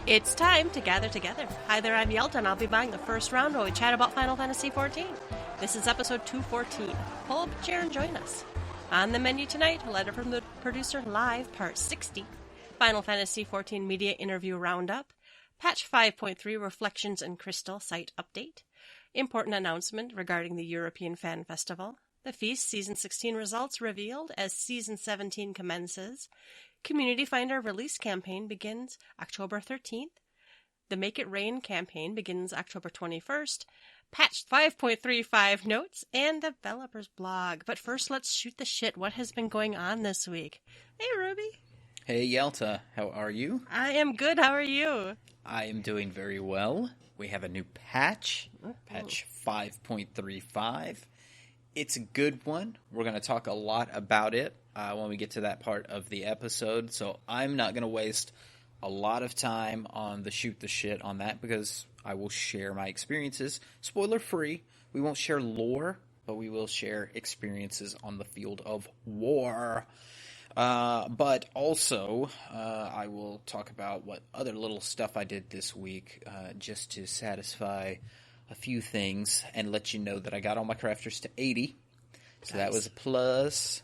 It's time to gather together. Hi there, I'm Yelta, and I'll be buying the first round while we chat about Final Fantasy XIV. This is episode 214. Pull up a chair and join us. On the menu tonight, a letter from the producer live, part 60. Final Fantasy XIV media interview roundup. Patch 5.3 Reflections in Crystal site update. Important announcement regarding the European Fan Festival. The Feast Season 16 results revealed as Season 17 commences. Community Finder release campaign begins October 13th. The Make It Rain campaign begins October 21st. Patch 5.35 notes and developers blog. But first, let's shoot the shit. What has been going on this week? Hey, Ruby. Hey, Yelta. How are you? I am good. How are you? I am doing very well. We have a new patch, patch 5.35. It's a good one. We're going to talk a lot about it when we get to that part of the episode. So I'm not going to waste a lot of time on the shoot the shit on that because I will share my experiences. Spoiler free. We won't share lore, but we will share experiences on the field of war. But also, I will talk about what other little stuff I did this week just to satisfy a few things and let you know that I got all my crafters to 80. So nice. That was a plus.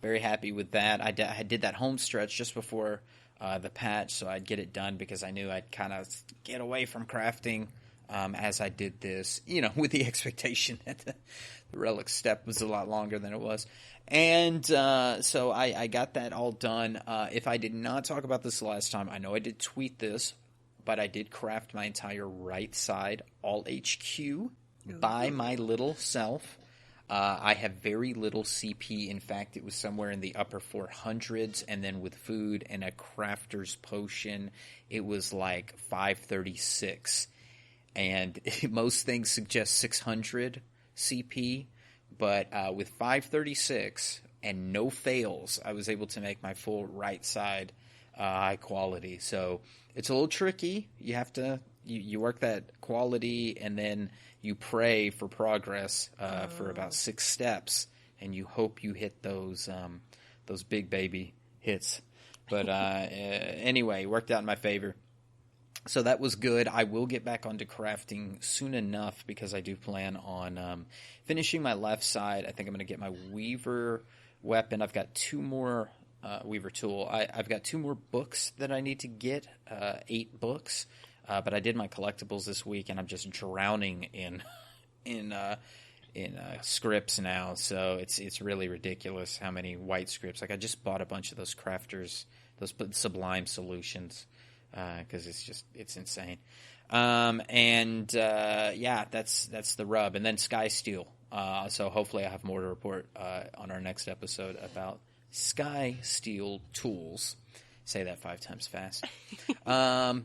Very happy with that. I did that home stretch just before the patch, so I'd get it done because I knew I'd kind of get away from crafting as I did this, with the expectation that the relic step was a lot longer than it was. And so I got that all done. If I did not talk about this last time, I know I did tweet this, but I did craft my entire right side, all HQ, by my little self. I have very little CP. In fact, it was somewhere in the upper 400s, and then with food and a crafter's potion, it was like 536. And most things suggest 600 CP, but with 536 and no fails, I was able to make my full right side high quality. So it's a little tricky. You have to you work that quality, and then you pray for progress for about 6 steps, and you hope you hit those big baby hits. But anyway, it worked out in my favor. So that was good. I will get back onto crafting soon enough because I do plan on finishing my left side. I think I'm going to get my Weaver weapon. I've got 2 more Weaver tool. I've got 2 more books that I need to get, 8 books. But I did my collectibles this week, and I'm just drowning in scripts now. So it's really ridiculous how many white scripts. Like I just bought a bunch of those crafters, those Sublime solutions, because it's insane. Yeah, that's the rub. And then Sky Steel. So hopefully I have more to report on our next episode about Sky Steel tools. Say that 5 times fast.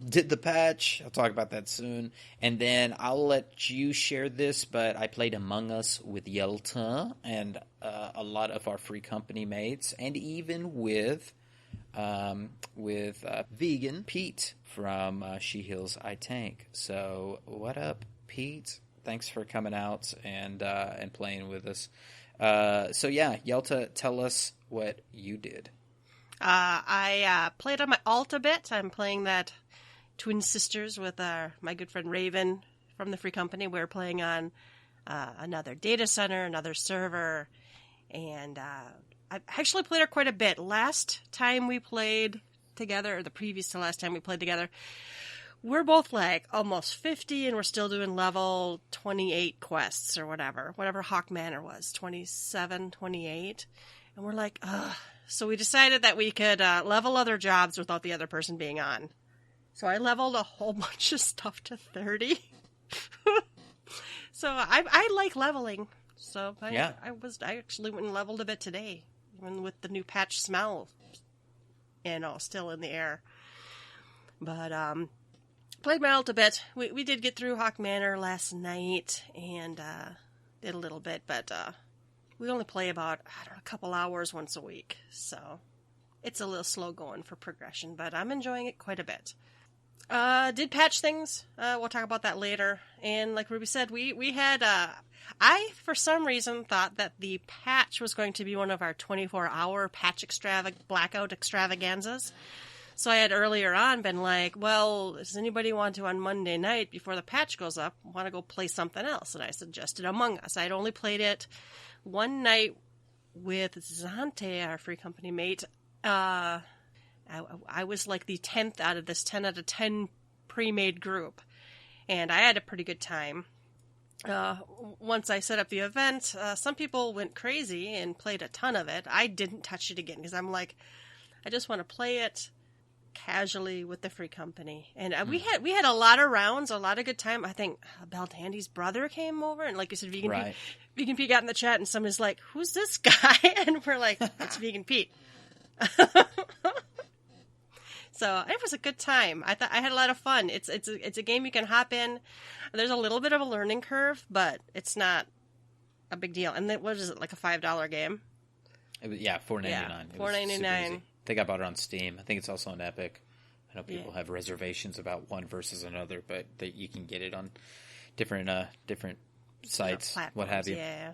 Did the patch. I'll talk about that soon. And then I'll let you share this, but I played Among Us with Yelta and a lot of our free company mates, and even with vegan Pete from She Heals I Tank. So what up, Pete? Thanks for coming out and playing with us. So yeah, Yelta, tell us what you did. I played on my alt a bit. I'm playing that Twin Sisters with my good friend Raven from the free company. We're playing on another data center, another server, and I actually played her quite a bit. Last time we played together, or the previous to last time we played together, we're both like almost 50, and we're still doing level 28 quests or whatever Hawk Manor was, 27, 28, and we're like, ugh. So we decided that we could level other jobs without the other person being on. So I leveled a whole bunch of stuff to 30. So I like leveling. So I actually went and leveled a bit today, even with the new patch smell, still in the air. But played my ult a bit. We did get through Hawk Manor last night and did a little bit, but we only play about, a couple hours once a week, so it's a little slow going for progression, but I'm enjoying it quite a bit. Did patch things. We'll talk about that later. And like Ruby said, we had, I, for some reason, thought that the patch was going to be one of our 24-hour patch blackout extravaganzas. So I had earlier on been like, well, does anybody want to on Monday night before the patch goes up, want to go play something else? And I suggested Among Us. I'd only played it one night with Zante, our free company mate. I was like the 10th out of this 10 out of 10 pre-made group. And I had a pretty good time. Once I set up the event, some people went crazy and played a ton of it. I didn't touch it again because I'm like, I just want to play it casually with the free company. And we had a lot of rounds, a lot of good time. I think Bell Dandy's brother came over, and like you said, Vegan Pete got in the chat, and someone's like, "Who's this guy?" And we're like, "It's Vegan Pete." So it was a good time. I thought I had a lot of fun. It's a game you can hop in. There's a little bit of a learning curve, but it's not a big deal. And then, what is it, like a $5 game? It was, $4.99. Yeah, $4.99. I think I bought it on Steam. I think it's also on Epic. I know people have reservations about one versus another, but that you can get it on different sites, what have you. Yeah.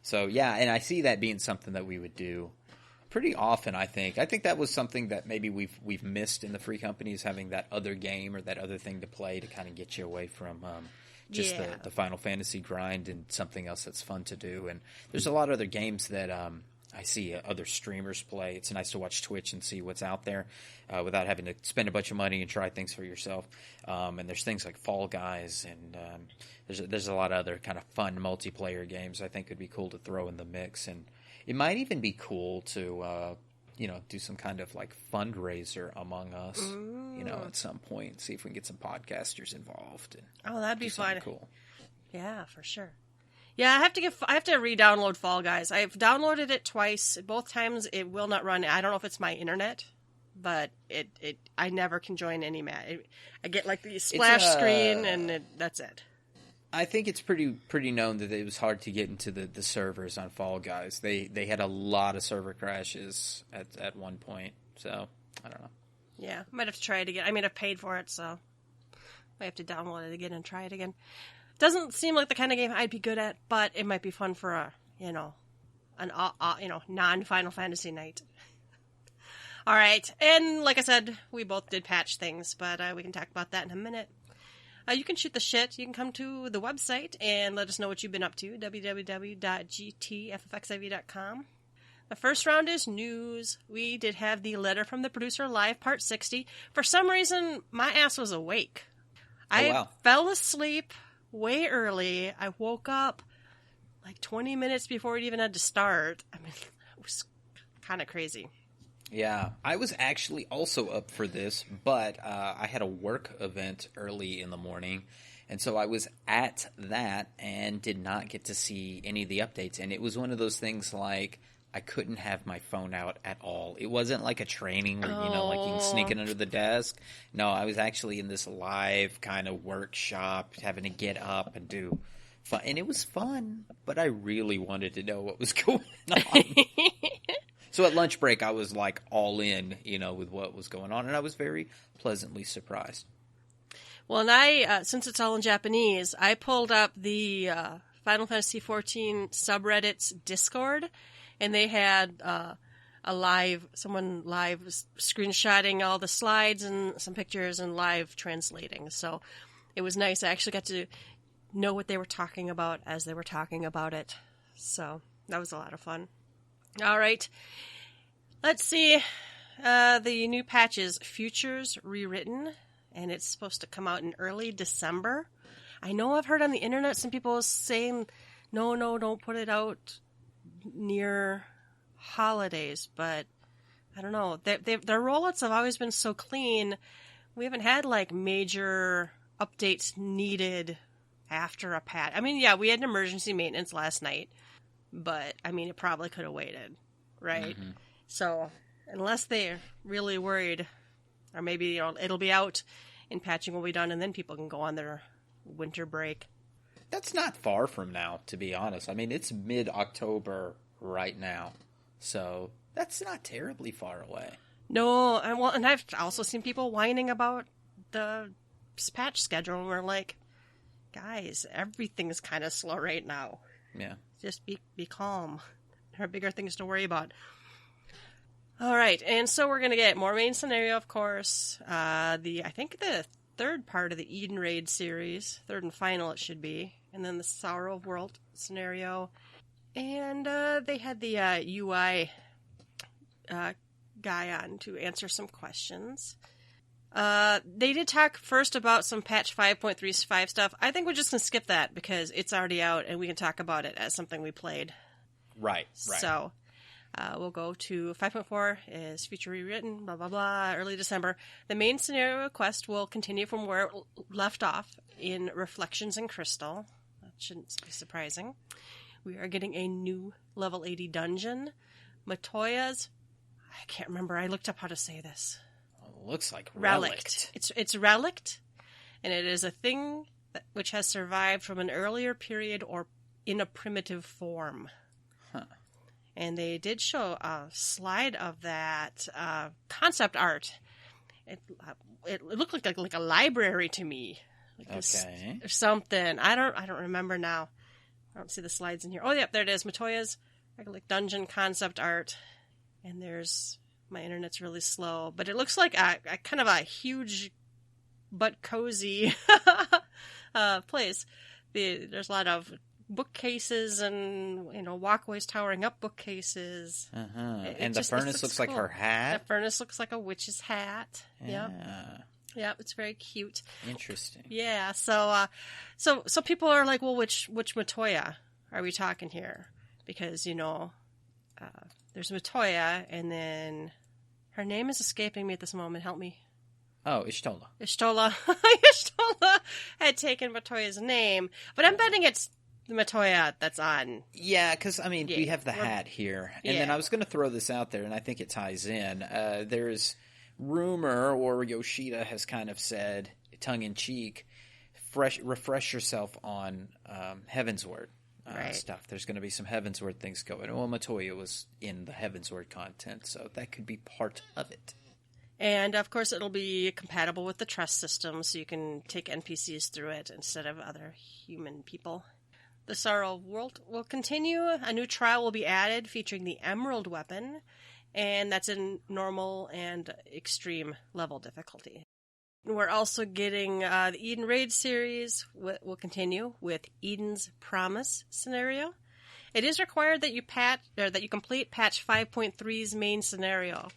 So and I see that being something that we would do pretty often. I think that was something that maybe we've missed in the free companies, having that other game or that other thing to play to kind of get you away from just the Final Fantasy grind and something else that's fun to do. And there's a lot of other games that I see other streamers play. It's nice to watch Twitch and see what's out there without having to spend a bunch of money and try things for yourself. And there's things like Fall Guys, and there's a lot of other kind of fun multiplayer games I think would be cool to throw in the mix. And it might even be cool to do some kind of like fundraiser among us, at some point. See if we can get some podcasters involved. And that'd be fun. Cool. Yeah, for sure. Yeah, I have to re-download Fall Guys. I've downloaded it twice. Both times it will not run. I don't know if it's my internet, but I never can join any match. I get like the splash screen, and that's it. I think it's pretty known that it was hard to get into the servers on Fall Guys. They had a lot of server crashes at one point, so I don't know. Yeah, I might have to try it again. I mean, I've paid for it, so I have to download it again and try it again. Doesn't seem like the kind of game I'd be good at, but it might be fun for a non-Final Fantasy night. All right, and like I said, we both did patch things, but we can talk about that in a minute. You can shoot the shit. You can come to the website and let us know what you've been up to, www.gtffxiv.com. The first round is news. We did have the letter from the producer live, part 60. For some reason, my ass was awake. I fell asleep way early. I woke up like 20 minutes before it even had to start. I mean, it was kind of crazy. Yeah, I was actually also up for this, but I had a work event early in the morning, and so I was at that and did not get to see any of the updates. And it was one of those things like I couldn't have my phone out at all. It wasn't like a training where, like you can sneak it under the desk. No, I was actually in this live kind of workshop, having to get up and do fun. And it was fun, but I really wanted to know what was going on. So at lunch break, I was like all in, with what was going on. And I was very pleasantly surprised. Well, and I, since it's all in Japanese, I pulled up the Final Fantasy XIV subreddit's Discord. And they had someone live screenshotting all the slides and some pictures and live translating. So it was nice. I actually got to know what they were talking about as they were talking about it. So that was a lot of fun. All right. Let's see. The new patch is Futures Rewritten, and it's supposed to come out in early December. I know I've heard on the internet some people saying, no, don't put it out near holidays, but I don't know. Their rollouts have always been so clean. We haven't had like major updates needed after a patch. I mean, yeah, we had an emergency maintenance last night, but I mean, it probably could have waited, right? Mm-hmm. So unless they're really worried, or maybe it'll be out and patching will be done, and then people can go on their winter break. That's not far from now, to be honest. I mean, it's mid-October right now, so that's not terribly far away. No, and I've also seen people whining about the patch schedule, and we're like, guys, everything's kind of slow right now. Yeah. Just be calm. There are bigger things to worry about. All right, and so we're going to get more main scenario, of course. I think the third part of the Eden Raid series, third and final it should be, and then the Sorrow of World scenario. And they had the UI guy on to answer some questions. They did talk first about some patch 5.35 stuff. I think we're just going to skip that because it's already out and we can talk about it as something we played. Right. So we'll go to 5.4 is feature rewritten, blah, blah, blah, early December. The main scenario quest will continue from where it left off in Reflections in Crystal. That shouldn't be surprising. We are getting a new level 80 dungeon. Matoya's, I can't remember, I looked up how to say this. Looks like relict. It's relict, and it is a thing which has survived from an earlier period or in a primitive form. Huh. And they did show a slide of that concept art. It looked like a library to me. Okay. Or something. I don't remember now. I don't see the slides in here. Oh, yep, there it is. Matoya's dungeon concept art. And there's... My internet's really slow, but it looks like a kind of a huge but cozy place. There's a lot of bookcases and, walkways towering up bookcases. And the furnace looks like her hat. The furnace looks like a witch's hat. Yeah. Yep, it's very cute. Interesting. Yeah, so people are like, well, which Matoya are we talking here? Because, there's Matoya, and then her name is escaping me at this moment. Help me. Oh, Ishtola. Ishtola had taken Matoya's name, but I'm betting it's the Matoya that's on. Yeah, because, we have the hat here. And then I was going to throw this out there, and I think it ties in. There's rumor, or Yoshida has kind of said, tongue-in-cheek, refresh yourself on Heavensward. Stuff. There's going to be some Heavensward things going. Well, Matoya was in the Heavensward content, so that could be part of it. And, of course, it'll be compatible with the trust system, so you can take NPCs through it instead of other human people. The Sorrow of World will continue. A new trial will be added featuring the Emerald weapon, and that's in normal and extreme level difficulty. We're also getting the Eden Raid series will continue with Eden's Promise scenario. It is required that you complete patch 5.3's main scenario,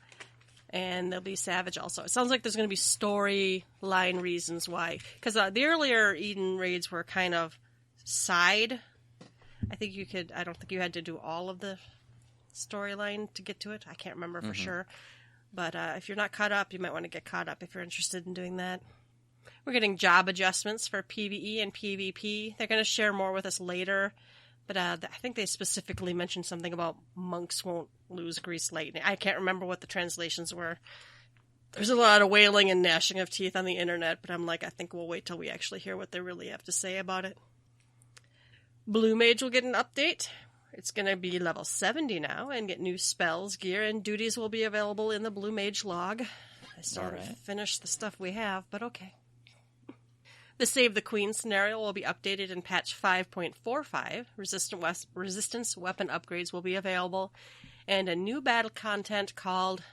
and there'll be Savage also. It sounds like there's going to be storyline reasons why, because the earlier Eden Raids were kind of side. I don't think you had to do all of the storyline to get to it. I can't remember for sure. But if you're not caught up, you might want to get caught up if you're interested in doing that. We're getting job adjustments for PvE and PvP. They're going to share more with us later. But I think they specifically mentioned something about monks won't lose grease lightning. I can't remember what the translations were. There's a lot of wailing and gnashing of teeth on the internet, but I'm like, I think we'll wait till we actually hear what they really have to say about it. Blue Mage will get an update. It's going to be level 70 now and get new spells, gear, and duties will be available in the Blue Mage log. I still haven't finished the stuff we have, but okay. The Save the Queen scenario will be updated in patch 5.45. Resistance weapon upgrades will be available, and a new battle content called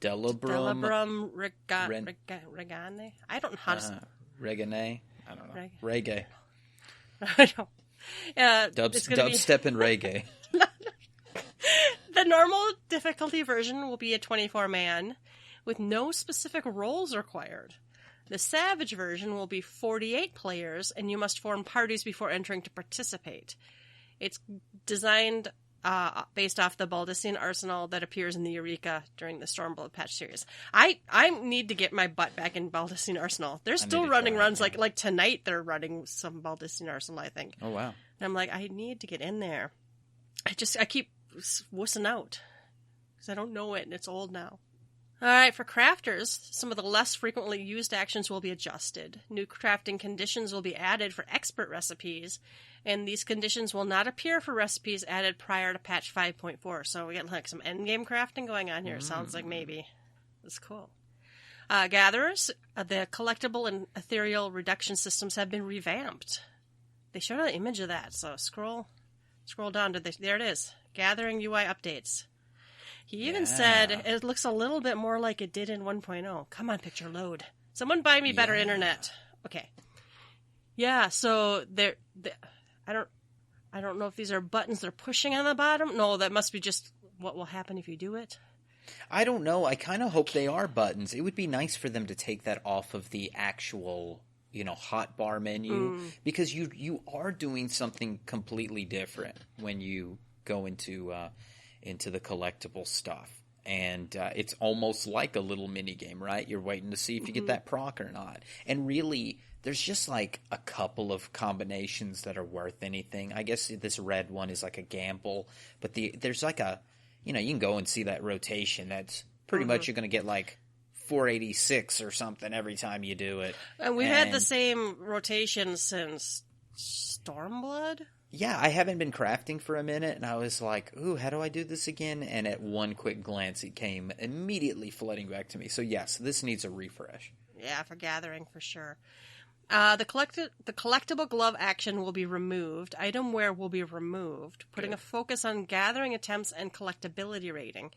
Delabrum Regane? I don't know how to say Regane? I don't know. Reggae. I know. Dubstep and reggae. The normal difficulty version will be a 24-man with no specific roles required. The Savage version will be 48 players, and you must form parties before entering to participate. It's designed based off the Baldician arsenal that appears in the Eureka during the Stormblood patch series. I need to get my butt back in Baldician arsenal. They're still running runs like tonight. They're running some Baldician arsenal, I think. Oh wow! And I'm like, I need to get in there. I keep wussing out because I don't know it and it's old now. All right, for crafters, some of the less frequently used actions will be adjusted. New crafting conditions will be added for expert recipes, and these conditions will not appear for recipes added prior to patch 5.4. So we got some endgame crafting going on here. Sounds like maybe. That's cool. Gatherers, the collectible and ethereal reduction systems have been revamped. They showed an image of that, so scroll down to there it is. Gathering UI updates. He even said it looks a little bit more like it did in 1.0. Come on, picture load. Someone buy me better internet. Okay. Yeah, so I don't know if these are buttons they're pushing on the bottom. No, that must be just what will happen if you do it. I don't know. I kind of hope they are buttons. It would be nice for them to take that off of the actual, hotbar menu because you are doing something completely different when you go into the collectible stuff. And it's almost like a little mini game, right? You're waiting to see if you get that proc or not. And really, there's just like a couple of combinations that are worth anything. I guess this red one is like a gamble, but there's like you can go and see that rotation. That's pretty much you're going to get like 486 or something every time you do it. And we've had the same rotation since Stormblood? Yeah, I haven't been crafting for a minute, and I was like, ooh, how do I do this again? And at one quick glance, it came immediately flooding back to me. So yes, this needs a refresh. Yeah, for gathering, for sure. The collectible glove action will be removed. Item wear will be removed, putting a focus on gathering attempts and collectability rating.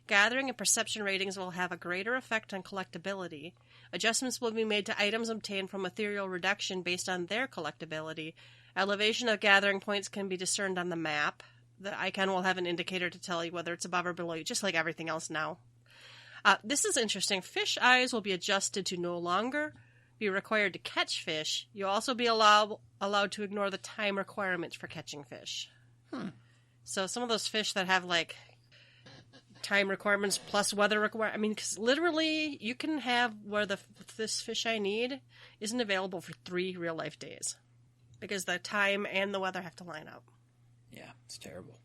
Gathering and perception ratings will have a greater effect on collectability. Adjustments will be made to items obtained from ethereal reduction based on their collectability. Elevation of gathering points can be discerned on the map. The icon will have an indicator to tell you whether it's above or below you, just like everything else now. This is interesting. Fish eyes will be adjusted to no longer be required to catch fish. You'll also be allowed to ignore the time requirements for catching fish. So some of those fish that have like time requirements plus weather requirements, because literally you can have where this fish I need isn't available for 3 real life days. Because the time and the weather have to line up. Yeah, it's terrible.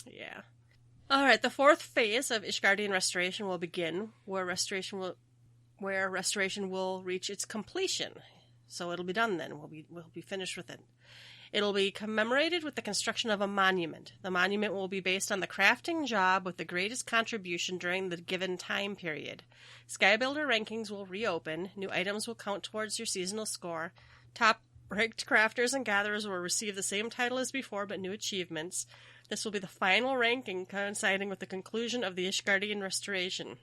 Yeah. All right, the 4th phase of Ishgardian Restoration will begin, where restoration will reach its completion. So it'll be done then. We'll be finished with it. It'll be commemorated with the construction of a monument. The monument will be based on the crafting job with the greatest contribution during the given time period. Skybuilder rankings will reopen. New items will count towards your seasonal score. Top-ranked crafters and gatherers will receive the same title as before, but new achievements. This will be the final ranking coinciding with the conclusion of the Ishgardian Restoration.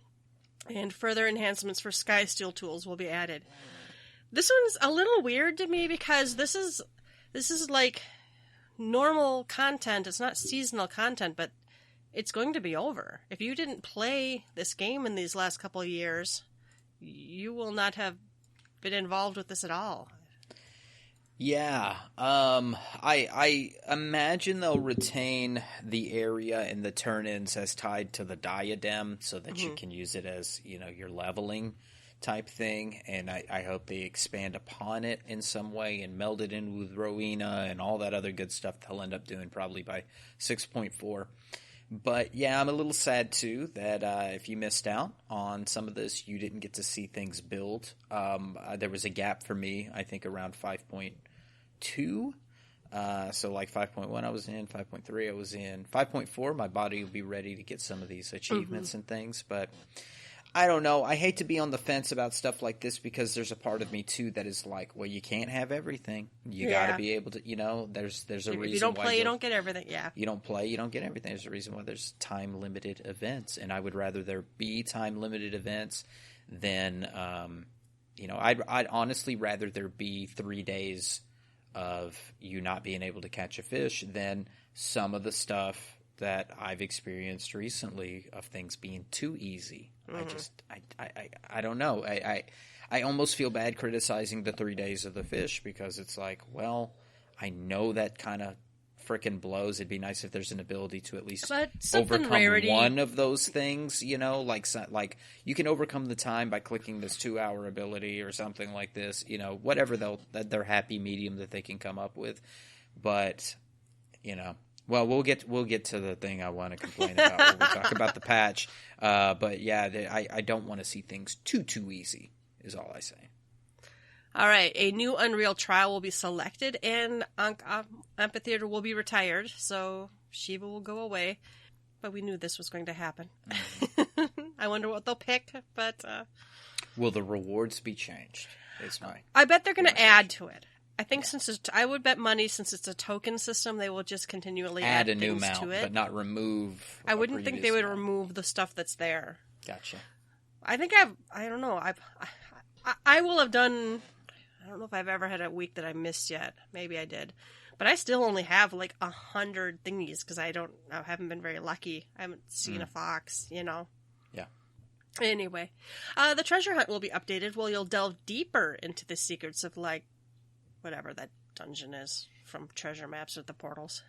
And further enhancements for Skysteel tools will be added. This one's a little weird to me because this is like normal content. It's not seasonal content, but it's going to be over. If you didn't play this game in these last couple of years, you will not have been involved with this at all. Yeah, I imagine they'll retain the area and the turn-ins as tied to the diadem so that you can use it as, your leveling type thing. And I hope they expand upon it in some way and meld it in with Rowena and all that other good stuff they'll end up doing probably by 6.4. But yeah, I'm a little sad too that if you missed out on some of this, you didn't get to see things build. There was a gap for me, I think around 5.2. So like 5.1 I was in, 5.3 I was in, 5.4 my body will be ready to get some of these achievements and things. But I don't know. I hate to be on the fence about stuff like this because there's a part of me too that is like, well, you can't have everything. You got to be able to, there's a reason why. If you don't play, you don't get everything. Yeah. You don't play, you don't get everything. There's a reason why there's time limited events, and I would rather there be time limited events than, I'd honestly rather there be 3 days of you not being able to catch a fish than some of the stuff that I've experienced recently of things being too easy. I don't know. I almost feel bad criticizing the 3 days of the fish because it's like, well, I know that kind of freaking blows. It'd be nice if there's an ability to at least overcome one of those things, like you can overcome the time by clicking this 2-hour ability or something like this, whatever their happy medium that they can come up with. But, well, we'll get to the thing I want to complain about when we talk about the patch. But yeah, I don't want to see things too easy is all I say. All right, a new Unreal trial will be selected, and Amphitheater will be retired, so Shiva will go away. But we knew this was going to happen. I wonder what they'll pick, but... Will the rewards be changed? Is my I bet they're going to add to it. I think since I would bet money since it's a token system, they will just continually add a things new mount, to it. but not remove. I wouldn't think they would remove the stuff that's there. Gotcha. I think I don't know. I will have done. I don't know if I've ever had a week that I missed yet. Maybe I did, but I still only have like 100 thingies because I haven't been very lucky. I haven't seen a fox, you know. Yeah. Anyway, the treasure hunt will be updated. Well, you'll delve deeper into the secrets of like whatever that dungeon is from treasure maps with the portals.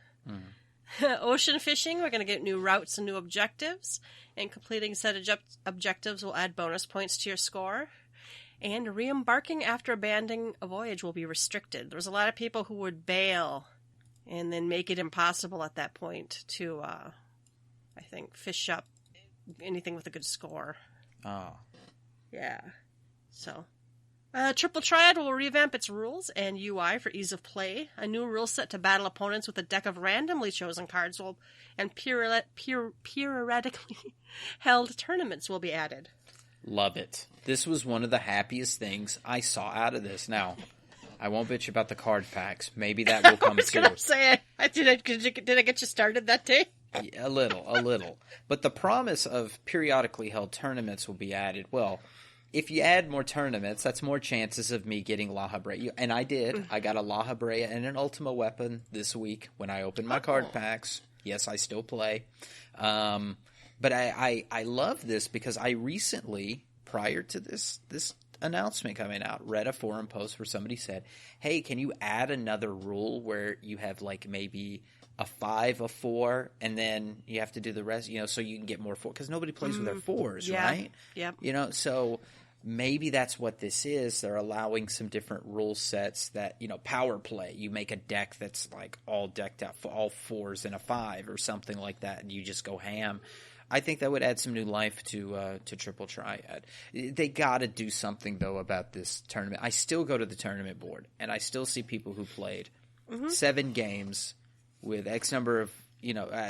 Ocean fishing, we're going to get new routes and new objectives, and completing said objectives will add bonus points to your score. And re-embarking after abandoning a voyage will be restricted. There's a lot of people who would bail and then make it impossible at that point to, I think, fish up anything with a good score. Oh. Yeah. So, Triple Triad will revamp its rules and UI for ease of play. A new rule set to battle opponents with a deck of randomly chosen cards and periodically held tournaments will be added. Love it. This was one of the happiest things I saw out of this. Now, I won't bitch about the card packs. Maybe that will come too. I was going to say, did I get you started that day? Yeah, a little. But the promise of periodically held tournaments will be added. Well, if you add more tournaments, that's more chances of me getting La Habrea. And I did. I got a La Habrea and an Ultima Weapon this week when I opened my card packs. Yes, I still play. But I love this because I recently, prior to this announcement coming out, read a forum post where somebody said, hey, can you add another rule where you have like maybe a 5, a 4, and then you have to do the rest, you know, so you can get more 4, because nobody plays with their 4s, right? Yep. You know, so maybe that's what this is. They're allowing some different rule sets that, you know, power play. You make a deck that's like all decked out for all 4s and a 5 or something like that, and you just go ham. I think that would add some new life to Triple Triad. They got to do something, though, about this tournament. I still go to the tournament board, and I still see people who played 7 games with X number of,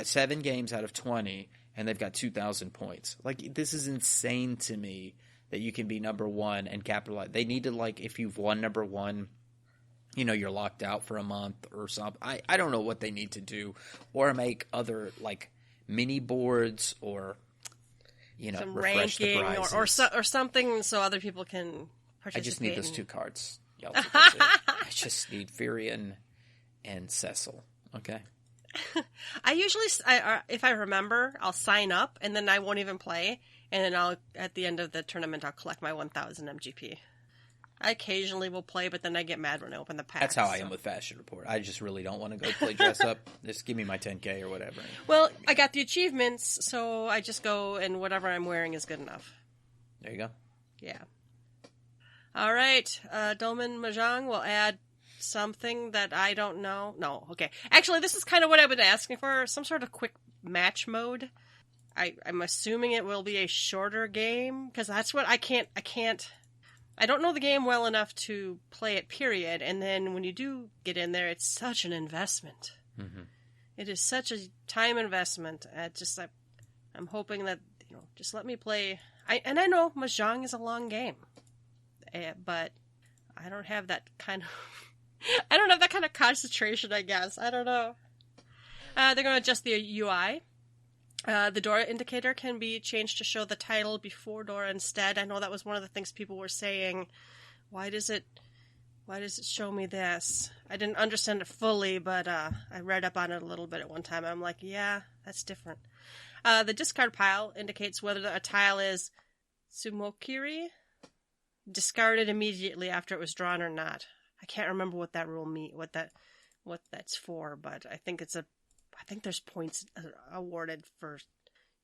7 games out of 20, and they've got 2,000 points. Like, this is insane to me that you can be number 1 and capitalize. They need to, like, if you've won number 1, you're locked out for a month or something. I don't know what they need to do, or make other, like, mini boards, or some refresh ranking, the prizes. or something so other people can participate. I just need those 2 cards. Yelta, that's it. I just need Furion and Cecil. Okay. I usually, if I remember, I'll sign up and then I won't even play, and then at the end of the tournament I'll collect my 1,000 MGP. I occasionally will play, but then I get mad when I open the pack. That's how I am with Fashion Report. I just really don't want to go play dress up. Just give me my 10K or whatever. Well, I got the achievements, so I just go and whatever I'm wearing is good enough. There you go. Yeah. All right. Dolmen Mahjong will add something that I don't know. No, okay. Actually, this is kind of what I've been asking for. Some sort of quick match mode. I'm assuming it will be a shorter game, because that's what I can't... I don't know the game well enough to play it, period. And then when you do get in there, it's such an investment. Mm-hmm. It is such a time investment. I'm hoping that, just let me play. I know Mahjong is a long game, but I don't have that kind of concentration, I guess. I don't know. They're going to adjust the UI. The Dora indicator can be changed to show the title before Dora instead. I know that was one of the things people were saying. Why does it show me this? I didn't understand it fully, but I read up on it a little bit at one time. I'm like, yeah, that's different. The discard pile indicates whether a tile is Sumokiri, discarded immediately after it was drawn or not. I can't remember what that rule what that's for, but I think there's points awarded for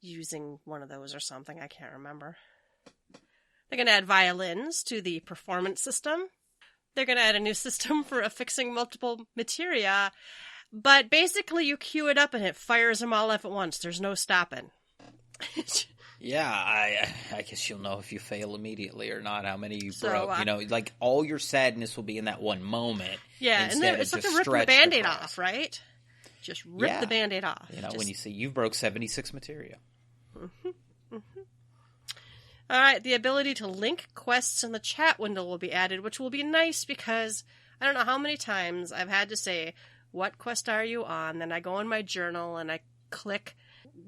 using one of those or something. I can't remember. They're going to add violins to the performance system. They're going to add a new system for affixing multiple materia. But basically you queue it up and it fires them all up at once. There's no stopping. Yeah, I guess you'll know if you fail immediately or not, how many you broke. Like all your sadness will be in that one moment. Yeah, and then it's like a rip the Band-Aid off, right? Just rip the Band-Aid off. When you see you broke 76 materia. Mm-hmm, mm-hmm. All right, the ability to link quests in the chat window will be added, which will be nice because I don't know how many times I've had to say, what quest are you on? Then I go in my journal and I click,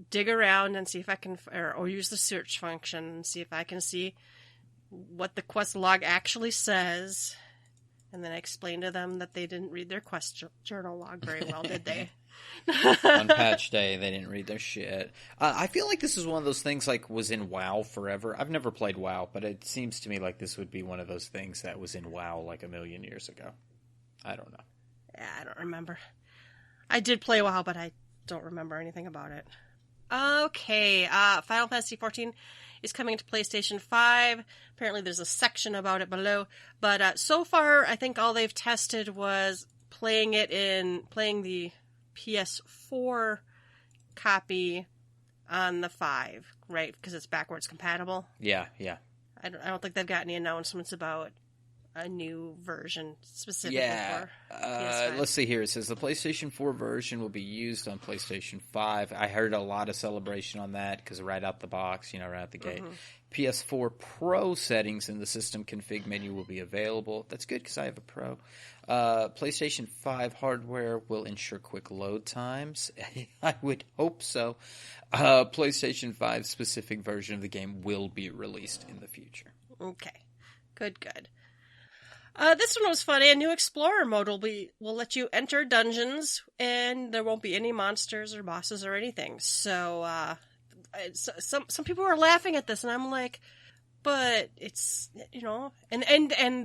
dig around and see if I can, or use the search function and see if I can see what the quest log actually says. And then I explain to them that they didn't read their quest journal log very well, did they? On patch day, they didn't read their shit. I feel like this is one of those things like was in WoW forever. I've never played WoW, but it seems to me like this would be one of those things that was in WoW like a million years ago. I don't know. Yeah, I don't remember. I did play WoW, but I don't remember anything about it. Okay, Final Fantasy XIV is coming to PlayStation 5. Apparently there's a section about it below. But so far, I think all they've tested was playing the PS4 copy on the 5, right? Because it's backwards compatible. Yeah. I don't think they've got any announcements about a new version specifically for PS5. Let's see here. It says the PlayStation 4 version will be used on PlayStation 5. I heard a lot of celebration on that because right out the box, right out the gate. PS4 Pro settings in the system config menu will be available. That's good because I have a Pro. PlayStation 5 hardware will ensure quick load times. I would hope so. PlayStation 5 specific version of the game will be released in the future. Okay. Good. This one was funny. A new Explorer mode will let you enter dungeons, and there won't be any monsters or bosses or anything. So, some people were laughing at this, and I'm like, but it's and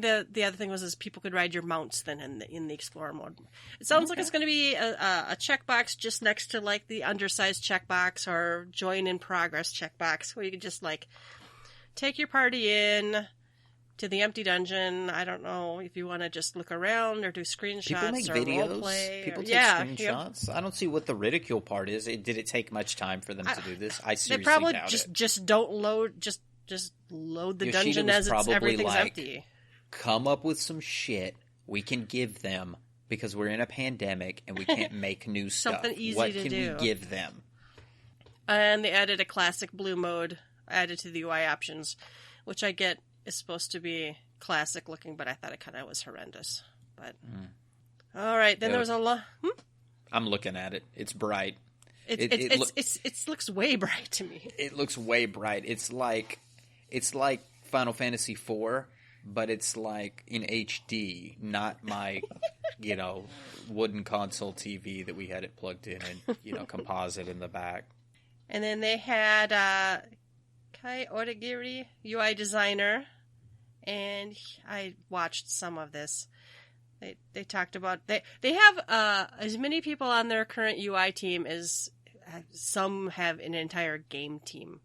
the other thing was people could ride your mounts then in the Explorer mode. It sounds like it's going to be a checkbox just next to like the undersized checkbox or join in progress checkbox, where you could just like take your party in to the empty dungeon. I don't know if you want to just look around or do screenshots People make or videos. roleplay. People take screenshots. Yep. I don't see what the ridicule part is. Did it take much time for them to do this? I seriously they probably doubt it. just don't load. Just load the Yoshida dungeon as everything's empty. Come up with some shit we can give them because we're in a pandemic and we can't make new stuff. Something easy what to can do. we give them? And they added a classic blue mode added to the UI options, which I get is supposed to be classic looking, but I thought it kind of was horrendous. But all right, then there was a lot. I'm looking at it. It's bright. It looks way bright to me. It looks way bright. It's like Final Fantasy IV, but it's like in HD, not my wooden console TV that we had it plugged in and composite in the back. And then they had Kai Odagiri, UI designer, and I watched some of this. They talked about they have as many people on their current UI team as some have an entire game team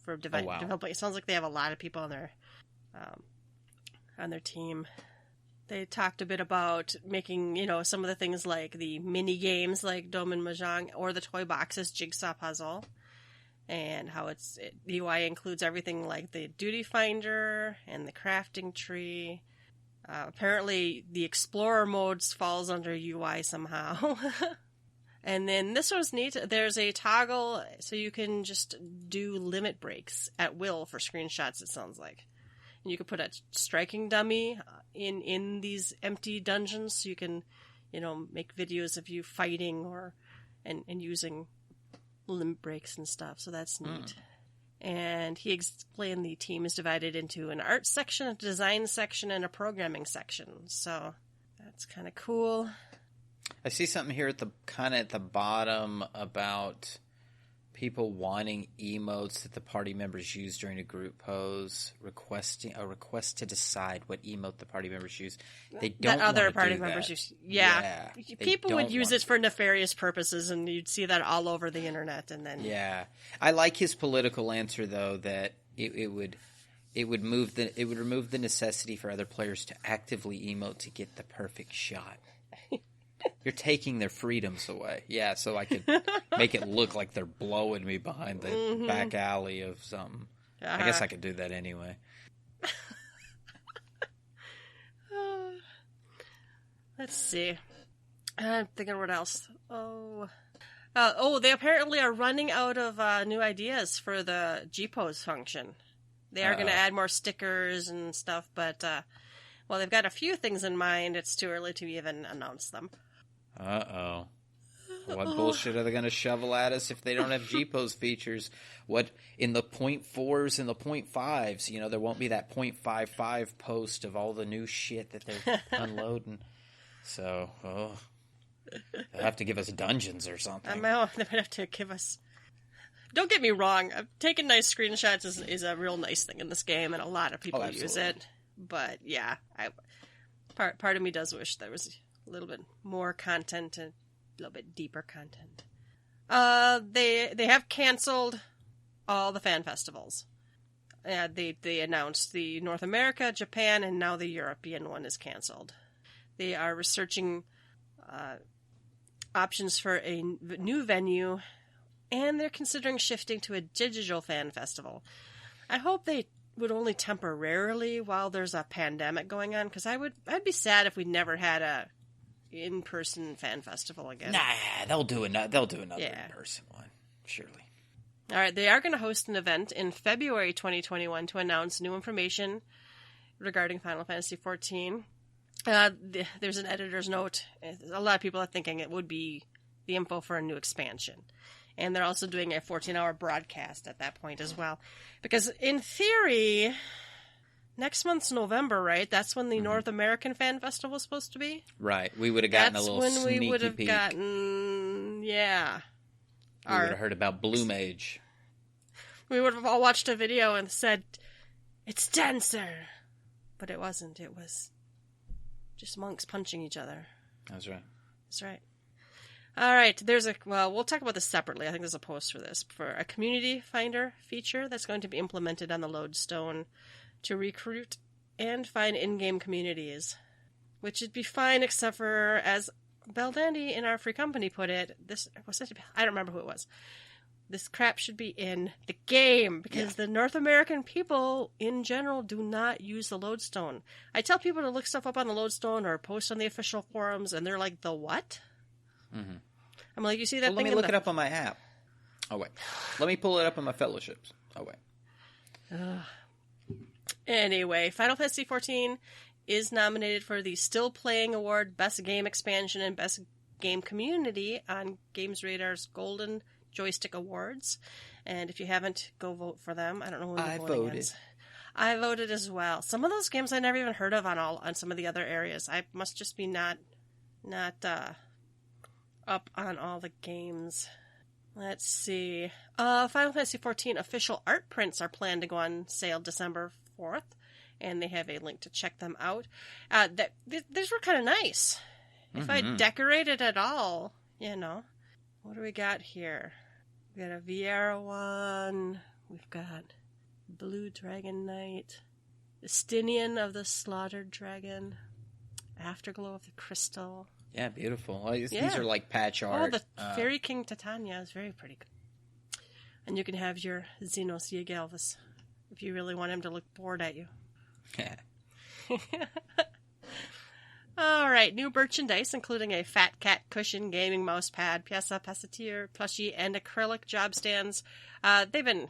for developing. It sounds like they have a lot of people on their team. They talked a bit about making some of the things like the mini games like Domen Mahjong or the toy boxes Jigsaw Puzzle, and how the UI includes everything like the duty finder and the crafting tree. Apparently, the Explorer modes falls under UI somehow. And then this one's neat. There's a toggle so you can just do limit breaks at will for screenshots, it sounds like. And you can put a striking dummy in these empty dungeons so you can, make videos of you fighting and using limit breaks and stuff. So that's neat. And he explained the team is divided into an art section, a design section, and a programming section. So that's kind of cool. I see something here at the bottom about people wanting emotes that the party members use during a group pose, requesting a request to decide what emote the party members use. They don't. That other party members use. Yeah. People would use it for nefarious purposes, and you'd see that all over the internet. And then I like his political answer though that it would remove the necessity for other players to actively emote to get the perfect shot. You're taking their freedoms away. Yeah, so I could make it look like they're blowing me behind the back alley of something. I guess I could do that anyway. Let's see. I'm thinking what else. They apparently are running out of new ideas for the G-pose function. They are going to add more stickers and stuff, but Well, they've got a few things in mind. It's too early to even announce them. Uh-oh. What bullshit are they going to shovel at us if they don't have GPOS features? What, in the .4s and the .5s, you know, there won't be that .55 post of all the new shit that they're unloading. So, they'll have to give us dungeons or something. They might have to give us... Don't get me wrong, taking nice screenshots is a real nice thing in this game, and a lot of people use it. But, yeah, part of me does wish there was a little bit more content and a little bit deeper content. They have canceled all the fan festivals. They announced the North America, Japan, and now the European one is canceled. They are researching options for a new venue, and they're considering shifting to a digital fan festival. I hope they would only temporarily while there's a pandemic going on, because I'd be sad if we never had a in-person fan festival again. Nah, they'll do another in-person one, surely. All right, they are going to host an event in February 2021 to announce new information regarding Final Fantasy XIV. There's an editor's note. A lot of people are thinking it would be the info for a new expansion. And they're also doing a 14-hour broadcast at that point as well. Because in theory, next month's November, right? That's when the North American Fan Festival is supposed to be. Right. We would have gotten a little sneaky peek. That's when we would have gotten, yeah. We would have heard about Blue Mage. We would have all watched a video and said, it's Dancer. But it wasn't. It was just monks punching each other. That's right. That's right. All right. We'll talk about this separately. I think there's a post for this. For a community finder feature that's going to be implemented on the Lodestone to recruit and find in-game communities. Which would be fine except for, as Beldandy in our free company put it, I don't remember who it was. This crap should be in the game, because the North American people, in general, do not use the Lodestone. I tell people to look stuff up on the Lodestone or post on the official forums, and they're like, the what? Mm-hmm. I'm like, you see that thing? Let me look it up on my app. Oh, wait. Let me pull it up on my fellowships. Oh, wait. Anyway, Final Fantasy XIV is nominated for the Still Playing Award, Best Game Expansion, and Best Game Community on Games Radar's Golden Joystick Awards. And if you haven't, go vote for them. I don't know when the voting is. I voted as well. Some of those games I never even heard of on some of the other areas. I must just be not up on all the games. Let's see. Final Fantasy XIV official art prints are planned to go on sale December 4th. And they have a link to check them out. These were kind of nice. If I decorated at all, you know. What do we got here? We got a Viera one. We've got Blue Dragon Knight. Estinian of the Slaughtered Dragon. Afterglow of the Crystal. Yeah, beautiful. These are like patch art. Oh, the Fairy King Titania is very pretty good. And you can have your Xenos Yegalvis if you really want him to look bored at you. All right, new merchandise, including a Fat Cat cushion, gaming mouse pad, Piazza Passeteer plushie, and acrylic job stands. They've been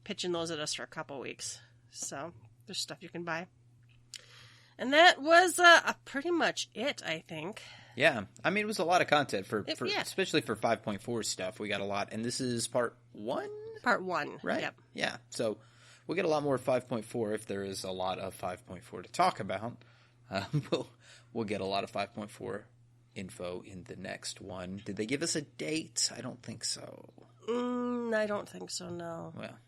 pitching those at us for a couple weeks, so there's stuff you can buy. And that was pretty much it, I think. Yeah, I mean, it was a lot of content for especially for 5.4 stuff. We got a lot, and this is part 1? Part 1, right? Yep. Yeah, so we'll get a lot more 5.4 if there is a lot of 5.4 to talk about. We'll get a lot of 5.4 info in the next one. Did they give us a date? I don't think so. I don't think so, no. Well,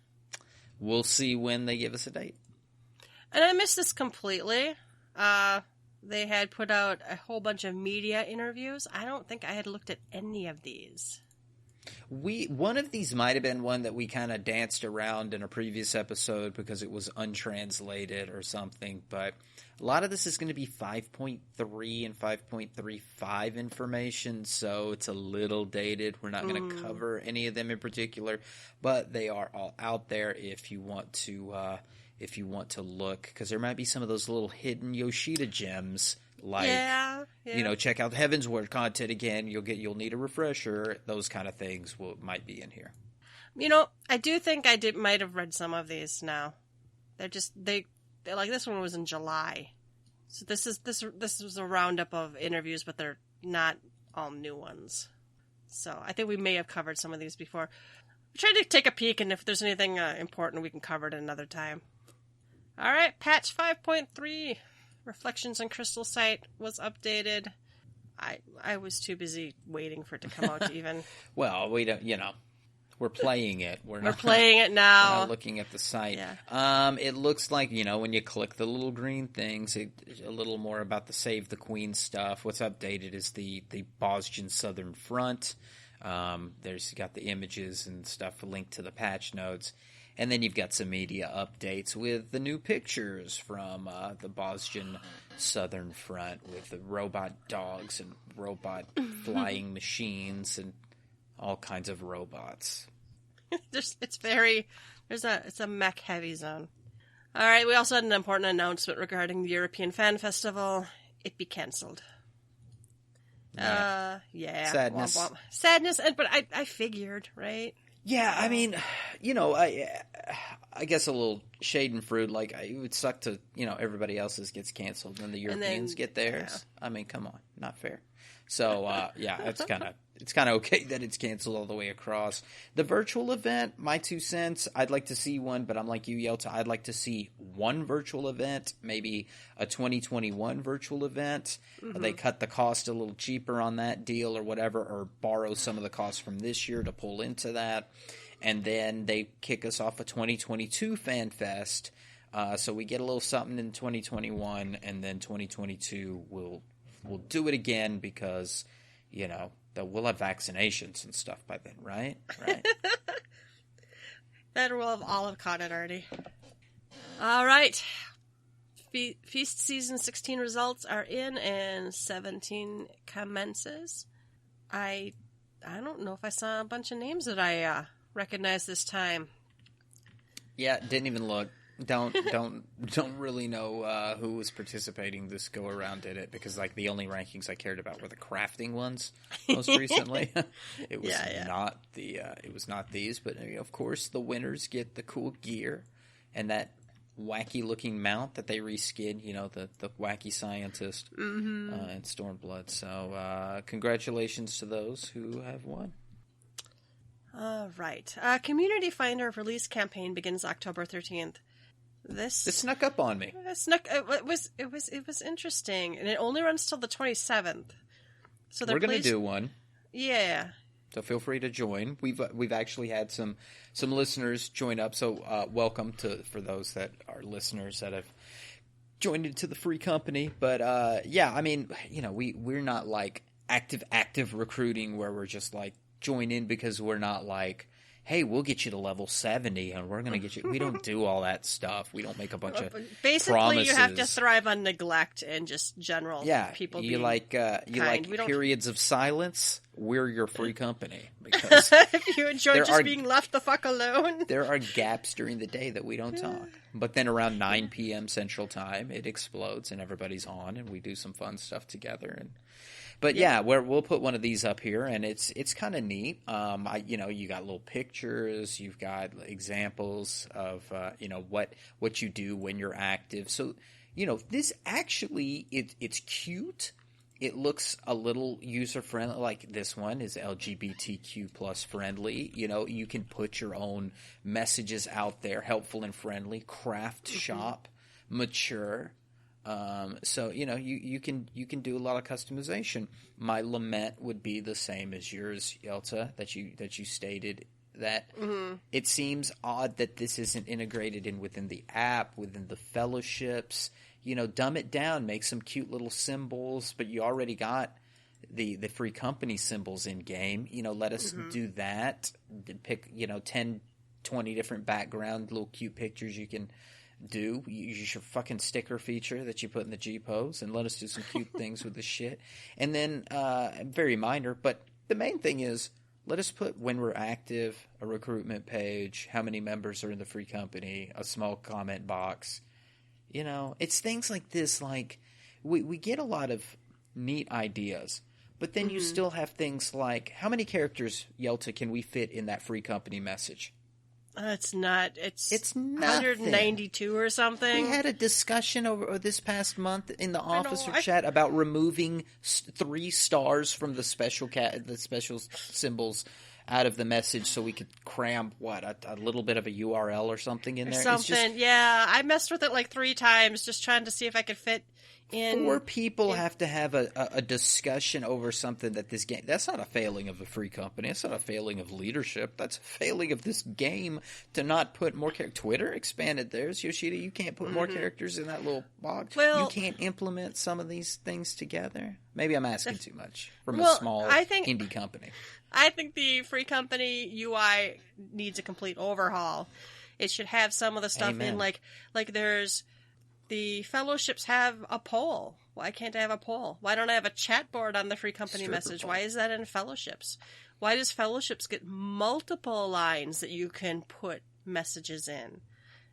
we'll see when they give us a date. And I missed this completely. They had put out a whole bunch of media interviews. I don't think I had looked at any of these. One of these might have been one that we kind of danced around in a previous episode because it was untranslated or something, but a lot of this is going to be 5.3 and 5.35 information, so it's a little dated. We're not going to cover any of them in particular, but they are all out there if you want to look, because there might be some of those little hidden Yoshida gems. Like, check out Heaven's Word content again. You'll need a refresher. Those kind of things might be in here. I do think I might have read some of these now. They're like, this one was in July. So this was a roundup of interviews, but they're not all new ones. So I think we may have covered some of these before. We tried to take a peek, and if there's anything important, we can cover it another time. All right, patch 5.3, Reflections on Crystal Sight was updated. I was too busy waiting for it to come out to even. Well, we don't, we're playing it. We're playing it now. We're not looking at the site. Yeah. It looks like, when you click the little green things, a little more about the Save the Queen stuff. What's updated is the Boston Southern Front. There's got the images and stuff linked to the patch notes. And then you've got some media updates with the new pictures from the Boston Southern Front with the robot dogs and robot flying machines and all kinds of robots. It's a mech heavy zone. All right, we also had an important announcement regarding the European Fan Festival. It be cancelled. Right. Yeah. Sadness. Womp womp. Sadness, but I figured, right? Yeah, I mean, I guess a little shade and fruit. Like, it would suck to, everybody else's gets canceled and the Europeans get theirs. Yeah. I mean, come on, not fair. So, it's kind of okay that it's canceled all the way across. The virtual event, my 2 cents, I'd like to see one, but I'm like you, Yelta, I'd like to see one virtual event, maybe a 2021 virtual event. Mm-hmm. They cut the cost a little cheaper on that deal or whatever, or borrow some of the costs from this year to pull into that. And then they kick us off a 2022 Fan Fest. So we get a little something in 2021, and then 2022 we'll do it again because, we'll have vaccinations and stuff by then, right? Right. That we'll have all have caught it already. All right. Feast Season 16 results are in, and 17 commences. I don't know if I saw a bunch of names that I recognized this time. Yeah, didn't even look. Don't really know who was participating this go around did it, because the only rankings I cared about were the crafting ones most recently. It was not these, but of course the winners get the cool gear and that wacky looking mount that they reskinned, the wacky scientist and Stormblood. So congratulations to those who have won. All right. Community Finder release campaign begins October 13th. This snuck up on me. It was interesting, and it only runs till the 27th. So we're going to do one. Yeah. So feel free to join. We've actually had some listeners join up. So welcome for those that are listeners that have joined into the free company. But I mean, we're not like active recruiting where we're just like join in because we're not like, hey, we'll get you to level 70 and we're going to get you. We don't do all that stuff. We don't make a bunch of Basically, promises. You have to thrive on neglect and just general people. You like periods of silence. We're your free company because if you enjoy just being left the fuck alone. There are gaps during the day that we don't talk, but then around 9 p.m. Central Time, it explodes and everybody's on and we do some fun stuff together. But we'll put one of these up here, and it's kind of neat. You got little pictures, you've got examples of what you do when you're active. So this actually it's cute. It looks a little user friendly. Like this one is LGBTQ plus friendly. You can put your own messages out there, helpful and friendly. Craft shop, mature. So you can do a lot of customization. My lament would be the same as yours, Yelta, that you stated that it seems odd that this isn't integrated within the app, within the fellowships. Dumb it down, make some cute little symbols, but you already got the free company symbols in game. Let us do that. Pick 10, 20 different background little cute pictures you can do. Use your fucking sticker feature that you put in the G-pose and let us do some cute things with this shit. And then, very minor, but the main thing is, let us put when we're active, a recruitment page, how many members are in the free company, a small comment box. It's things like this, like, we get a lot of neat ideas, but then you still have things like, how many characters, Yelta, can we fit in that free company message? It's not. It's 192 or something. We had a discussion over this past month in the officer chat about removing 3 stars from the special symbols out of the message so we could cram a little bit of a URL or something in there. Yeah, I messed with it like 3 times just trying to see if I could fit in. 4 people have to have a discussion over something that this game. That's not a failing of the free company. That's not a failing of leadership. That's a failing of this game to not put more characters. Twitter expanded theirs. Yoshida, you can't put more characters in that little box. Well, you can't implement some of these things together. Maybe I'm asking too much from a small indie company. I think the free company UI needs a complete overhaul. It should have some of the stuff in, like there's the fellowships have a poll. Why can't I have a poll? Why don't I have a chat board on the free company message? Why is that in fellowships? Why does fellowships get multiple lines that you can put messages in?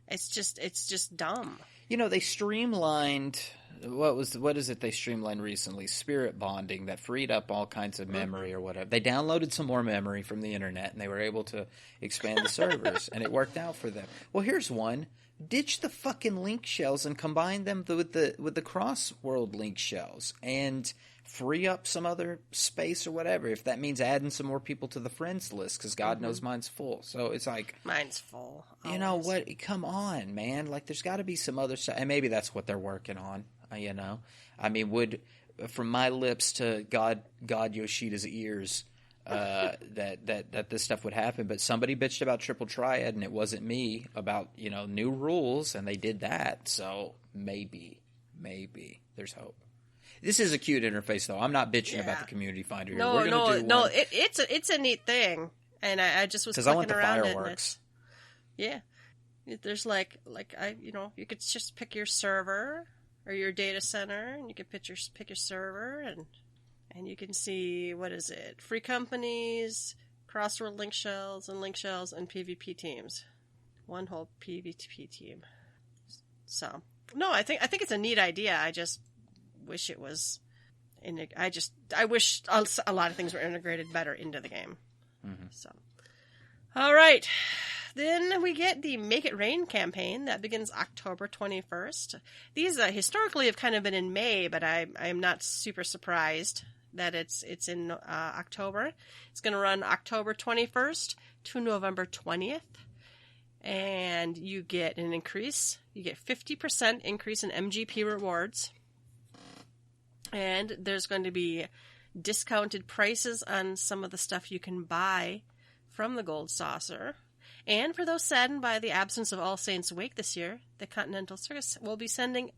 It's just dumb. You know, they streamlined. What is it they streamlined recently? Spirit bonding that freed up all kinds of memory or whatever. They downloaded some more memory from the internet and they were able to expand the servers and it worked out for them. Well, here's one. Ditch the fucking link shells and combine them with the cross-world link shells and free up some other space or whatever. If that means adding some more people to the friends list, because God knows mine's full. So it's like mine's full. Always. You know what? Come on, man. Like there's got to be some other stuff, and maybe that's what they're working on. You know, I mean, from my lips to God Yoshida's ears. That this stuff would happen, but somebody bitched about Triple Triad, and it wasn't me about new rules, and they did that. So maybe there's hope. This is a cute interface, though. I'm not bitching about the community finder here. No. It's a neat thing, and I just was clicking I want the around fireworks. There's you could just pick your server or your data center, and you could pick your server and you can see, what is it? Free companies, crossword link shells, and PvP teams. One whole PvP team. So, no, I think it's a neat idea. I just wish it was. I wish a lot of things were integrated better into the game. Mm-hmm. So, all right. Then we get the Make It Rain campaign that begins October 21st. These historically have kind of been in May, but I am not super surprised that it's in October. It's going to run October 21st to November 20th. And you get an increase. You get 50% increase in MGP rewards. And there's going to be discounted prices on some of the stuff you can buy from the Gold Saucer. And for those saddened by the absence of All Saints' Wake this year, the Continental Circus will be sending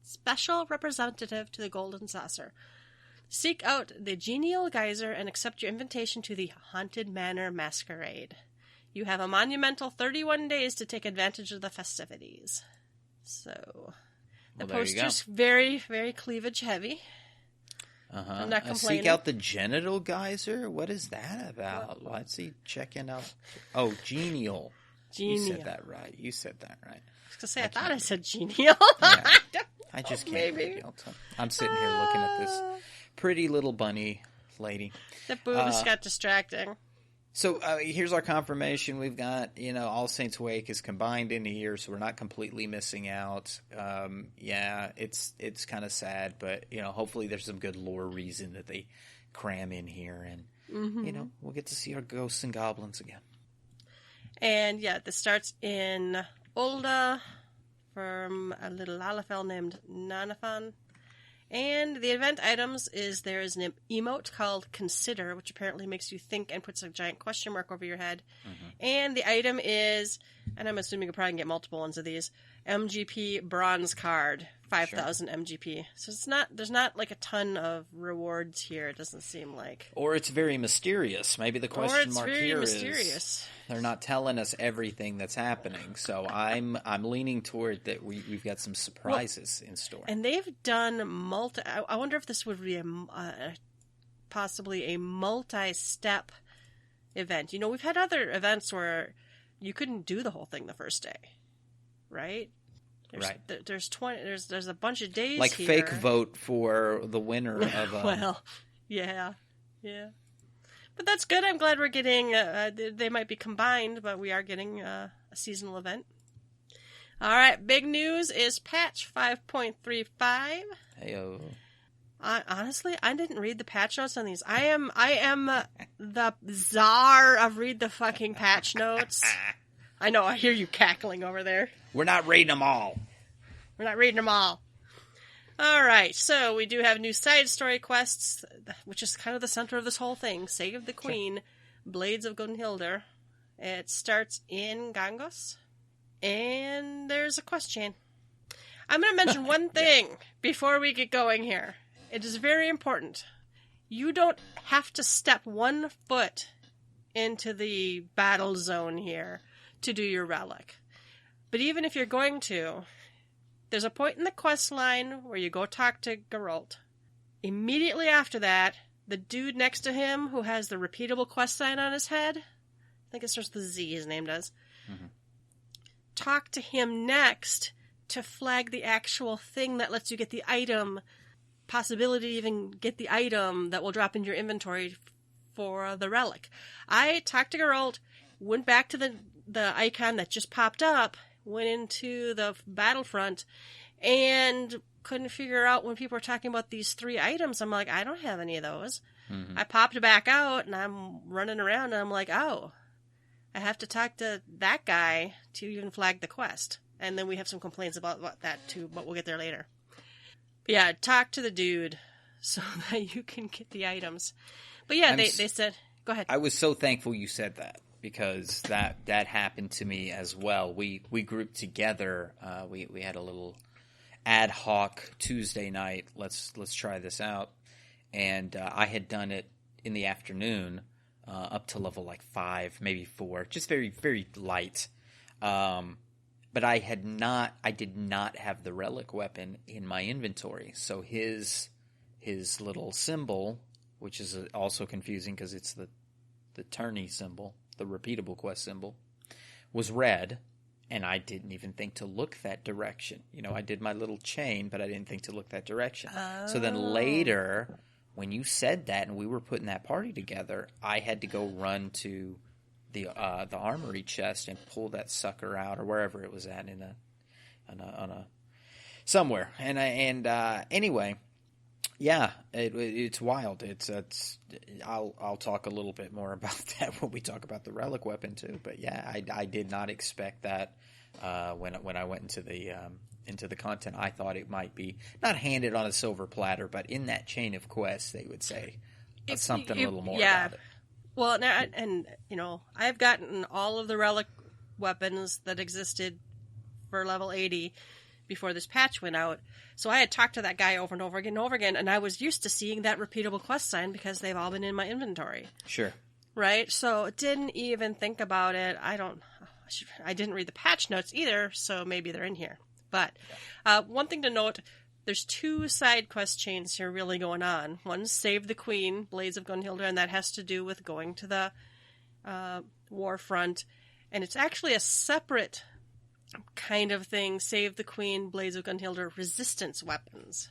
special representative to the Golden Saucer. Seek out the genial geyser and accept your invitation to the Haunted Manor Masquerade. You have a monumental 31 days to take advantage of the festivities. So, the poster's very, very cleavage heavy. I'm not complaining. Seek out the genital geyser? What is that about? What's he checking out? Oh, genial. You said that right. I was going to say, I thought I said genial. Yeah. I just can't. Maybe. I'm sitting here looking at this pretty little bunny lady. The boobs got distracting. So here's our confirmation. We've got, All Saints Wake is combined in here, so we're not completely missing out. It's kind of sad, but, hopefully there's some good lore reason that they cram in here. And, we'll get to see our ghosts and goblins again. And, this starts in Ulda from a little Lalafell named Nanafan. And the event items there is an emote called Consider, which apparently makes you think and puts a giant question mark over your head. Mm-hmm. And the item is, and I'm assuming you probably can get multiple ones of these, MGP bronze card, 5,000 MGP. So there's not like a ton of rewards here, it doesn't seem like. Or it's very mysterious. Maybe the question mark here is they're not telling us everything that's happening. So I'm leaning toward that we've got some surprises in store. And they've done I wonder if this would be possibly a multi-step event. We've had other events where you couldn't do the whole thing the first day, right? There's a bunch of days like here. Fake vote for the winner of well, yeah. But that's good. I'm glad we're getting, they might be combined, but we are getting a seasonal event. All right, big news is patch 5.35. Heyo. Honestly, I didn't read the patch notes on these. I am the czar of read the fucking patch notes. I know, I hear you cackling over there. We're not reading them all. We're not reading them all. All right, so we do have new side story quests, which is kind of the center of this whole thing. Save the Queen, Blades of Gunhildr. It starts in Gangos, and there's a quest chain. I'm going to mention one thing before we get going here. It is very important. You don't have to step 1 foot into the battle zone here to do your relic. But even if you're going to, there's a point in the quest line where you go talk to Geralt. Immediately after that, the dude next to him who has the repeatable quest sign on his head, I think it starts with Z, his name does, talk to him next to flag the actual thing that lets you get the item, possibility to even get the item that will drop in your inventory for the relic. I talked to Geralt, went back to the icon that just popped up, went into the battlefront, and couldn't figure out when people were talking about these 3 items. I'm like, I don't have any of those. I popped back out, and I'm running around, and I'm like, oh, I have to talk to that guy to even flag the quest. And then we have some complaints about that too, but we'll get there later. But yeah, talk to the dude so that you can get the items. But yeah, they said, go ahead. I was so thankful you said that, because that happened to me as well. We grouped together. We had a little ad hoc Tuesday night. Let's try this out. And I had done it in the afternoon up to level like 5, maybe 4, just very, very light. But I did not have the relic weapon in my inventory. So his little symbol, which is also confusing because it's the tourney symbol, the repeatable quest symbol, was red, and I didn't even think to look that direction. You know, I did my little chain, but I didn't think to look that direction. Oh. So then later, when you said that and we were putting that party together, I had to go run to the armory chest and pull that sucker out, or wherever it was at somewhere. And anyway, yeah, it's wild. I'll talk a little bit more about that when we talk about the relic weapon too. But yeah, I did not expect that when I went into the content. I thought it might be not handed on a silver platter, but in that chain of quests, they would say something a little more about it. Well, now, and you know, I've gotten all of the relic weapons that existed for level 80 before this patch went out. So I had talked to that guy over and over again, and I was used to seeing that repeatable quest sign because they've all been in my inventory. Sure. Right? So didn't even think about it. I didn't read the patch notes either, so maybe they're in here. But one thing to note, there's 2 side quest chains here really going on. One's Save the Queen, Blades of Gunhildr, and that has to do with going to the war front. And it's actually a separate kind of thing, Save the Queen, Blades of Gunhildr, resistance weapons.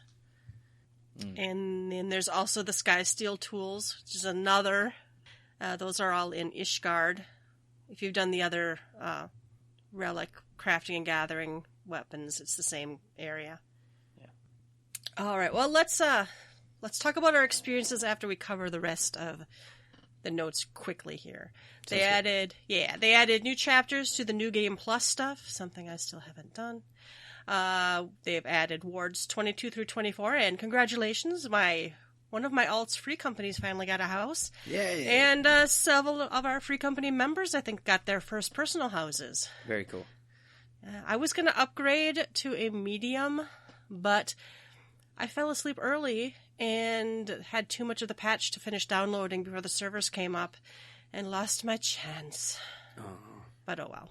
And then there's also the Sky Steel tools, which is another. Those are all in Ishgard. If you've done the other relic crafting and gathering weapons, it's the same area. All right. Well, let's talk about our experiences after we cover the rest of the notes quickly here. They added new chapters to the New Game Plus stuff, something I still haven't done. They've added wards 22 through 24, and congratulations, one of my alt's free companies finally got a house. Yay! And several of our free company members, I think, got their first personal houses. Very cool. I was going to upgrade to a medium, but I fell asleep early and had too much of the patch to finish downloading before the servers came up and lost my chance. Oh. But oh well.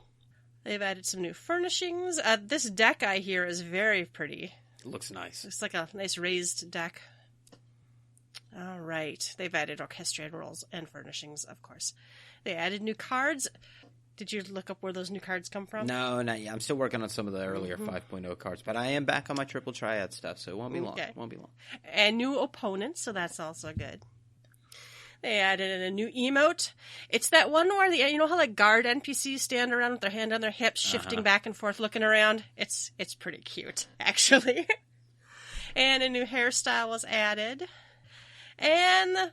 They've added some new furnishings. This deck I hear is very pretty. It looks nice. It's like a nice raised deck. All right. They've added orchestrion rolls and furnishings, of course. They added new cards. Did you look up where those new cards come from? No, not yet. I'm still working on some of the earlier 5.0 cards, but I am back on my triple triad stuff, so it won't be long. Okay. It won't be long. And new opponents, so that's also good. They added in a new emote. It's that one where you know how like guard NPCs stand around with their hand on their hips, shifting back and forth, looking around. It's pretty cute, actually. And a new hairstyle was added. And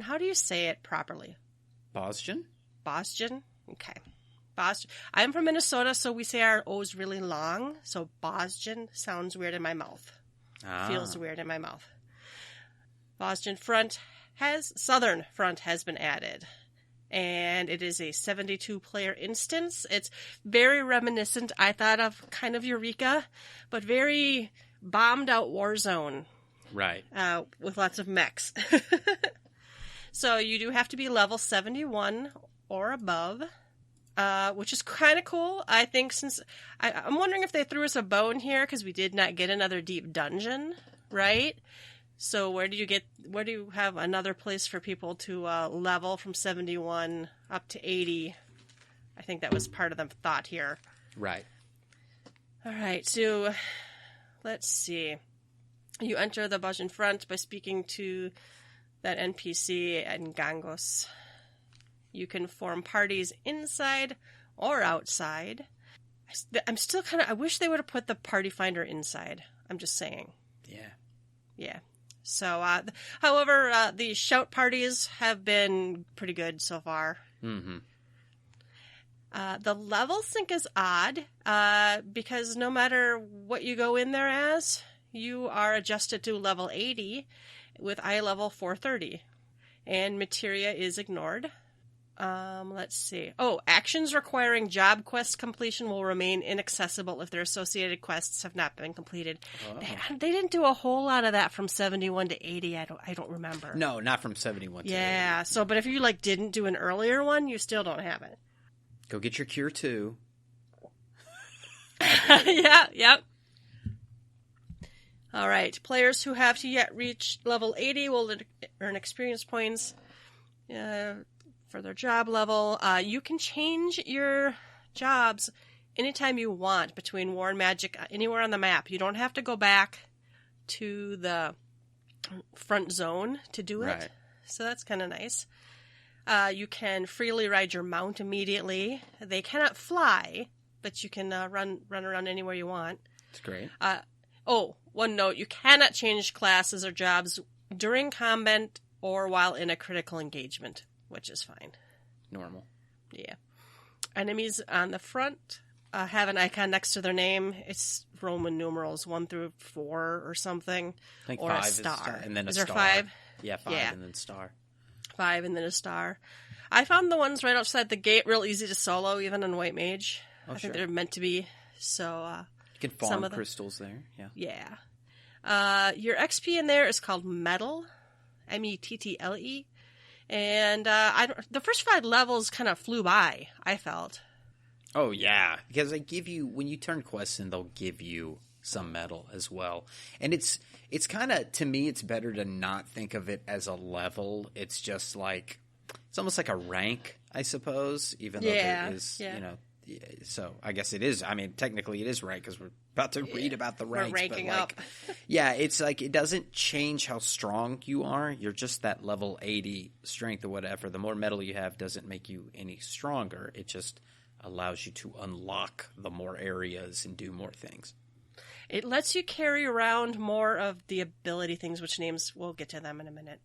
how do you say it properly? Boston? Boston? Okay. Boston. I'm from Minnesota, so we say our O's really long. So Boston sounds weird in my mouth. Feels weird in my mouth. Boston Southern Front has been added. And it is a 72-player instance. It's very reminiscent, I thought, of kind of Eureka, but very bombed-out Warzone. Right. With lots of mechs. So you do have to be level 71 or above, which is kind of cool. I think since I'm wondering if they threw us a bone here because we did not get another deep dungeon, right? So where do you have another place for people to level from 71 up to 80? I think that was part of the thought here. Right. All right. So let's see. You enter the Bajin Front by speaking to that NPC and Gangos. You can form parties inside or outside. I'm still I wish they would have put the party finder inside. I'm just saying. Yeah. So, however, the shout parties have been pretty good so far. Mm-hmm. The level sync is odd, because no matter what you go in there as, you are adjusted to level 80 with eye level 430. And materia is ignored. Let's see. Oh, actions requiring job quest completion will remain inaccessible if their associated quests have not been completed. Oh. They didn't do a whole lot of that from 71 to 80. I don't remember. No, not from 71 to 80. Yeah. So, but if you didn't do an earlier one, you still don't have it. Go get your cure 2. Yeah. Yep. All right. Players who have to yet reach level 80 will earn experience points for their job level. You can change your jobs anytime you want between War and Magic, anywhere on the map. You don't have to go back to the front zone to do it. Right. So that's kind of nice. You can freely ride your mount immediately. They cannot fly, but you can run around anywhere you want. That's great. One note, you cannot change classes or jobs during combat or while in a critical engagement, which is fine. Normal. Yeah. Enemies on the front have an icon next to their name. It's Roman numerals 1 through 4 or something. I think or 5 a star. And then is a star. There 5? Yeah, 5 and then star. 5 and then a star. I found the ones right outside the gate real easy to solo, even on White Mage. I think they're meant to be. So, you can farm crystals there. Yeah. Your XP in there is called Metal, Mettle, and the first 5 levels kind of flew by, I felt. Oh yeah, because they give you, when you turn quests in, they'll give you some metal as well, and it's kind of, to me, it's better to not think of it as a level. It's just it's almost like a rank, I suppose, even though it is, so I guess it is. I mean, technically it is right because we're about to read about the ranks. We're ranking up. Yeah, it's it doesn't change how strong you are. You're just that level 80 strength or whatever. The more metal you have doesn't make you any stronger. It just allows you to unlock the more areas and do more things. It lets you carry around more of the ability things, which names, we'll get to them in a minute.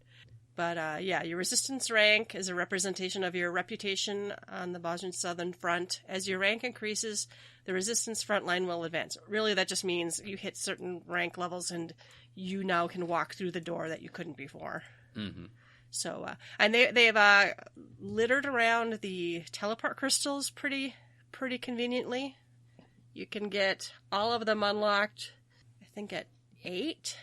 But, your resistance rank is a representation of your reputation on the Bosnian Southern Front. As your rank increases, the resistance front line will advance. Really, that just means you hit certain rank levels and you now can walk through the door that you couldn't before. Mm-hmm. So, and they've littered around the teleport crystals pretty conveniently. You can get all of them unlocked, I think, at 8.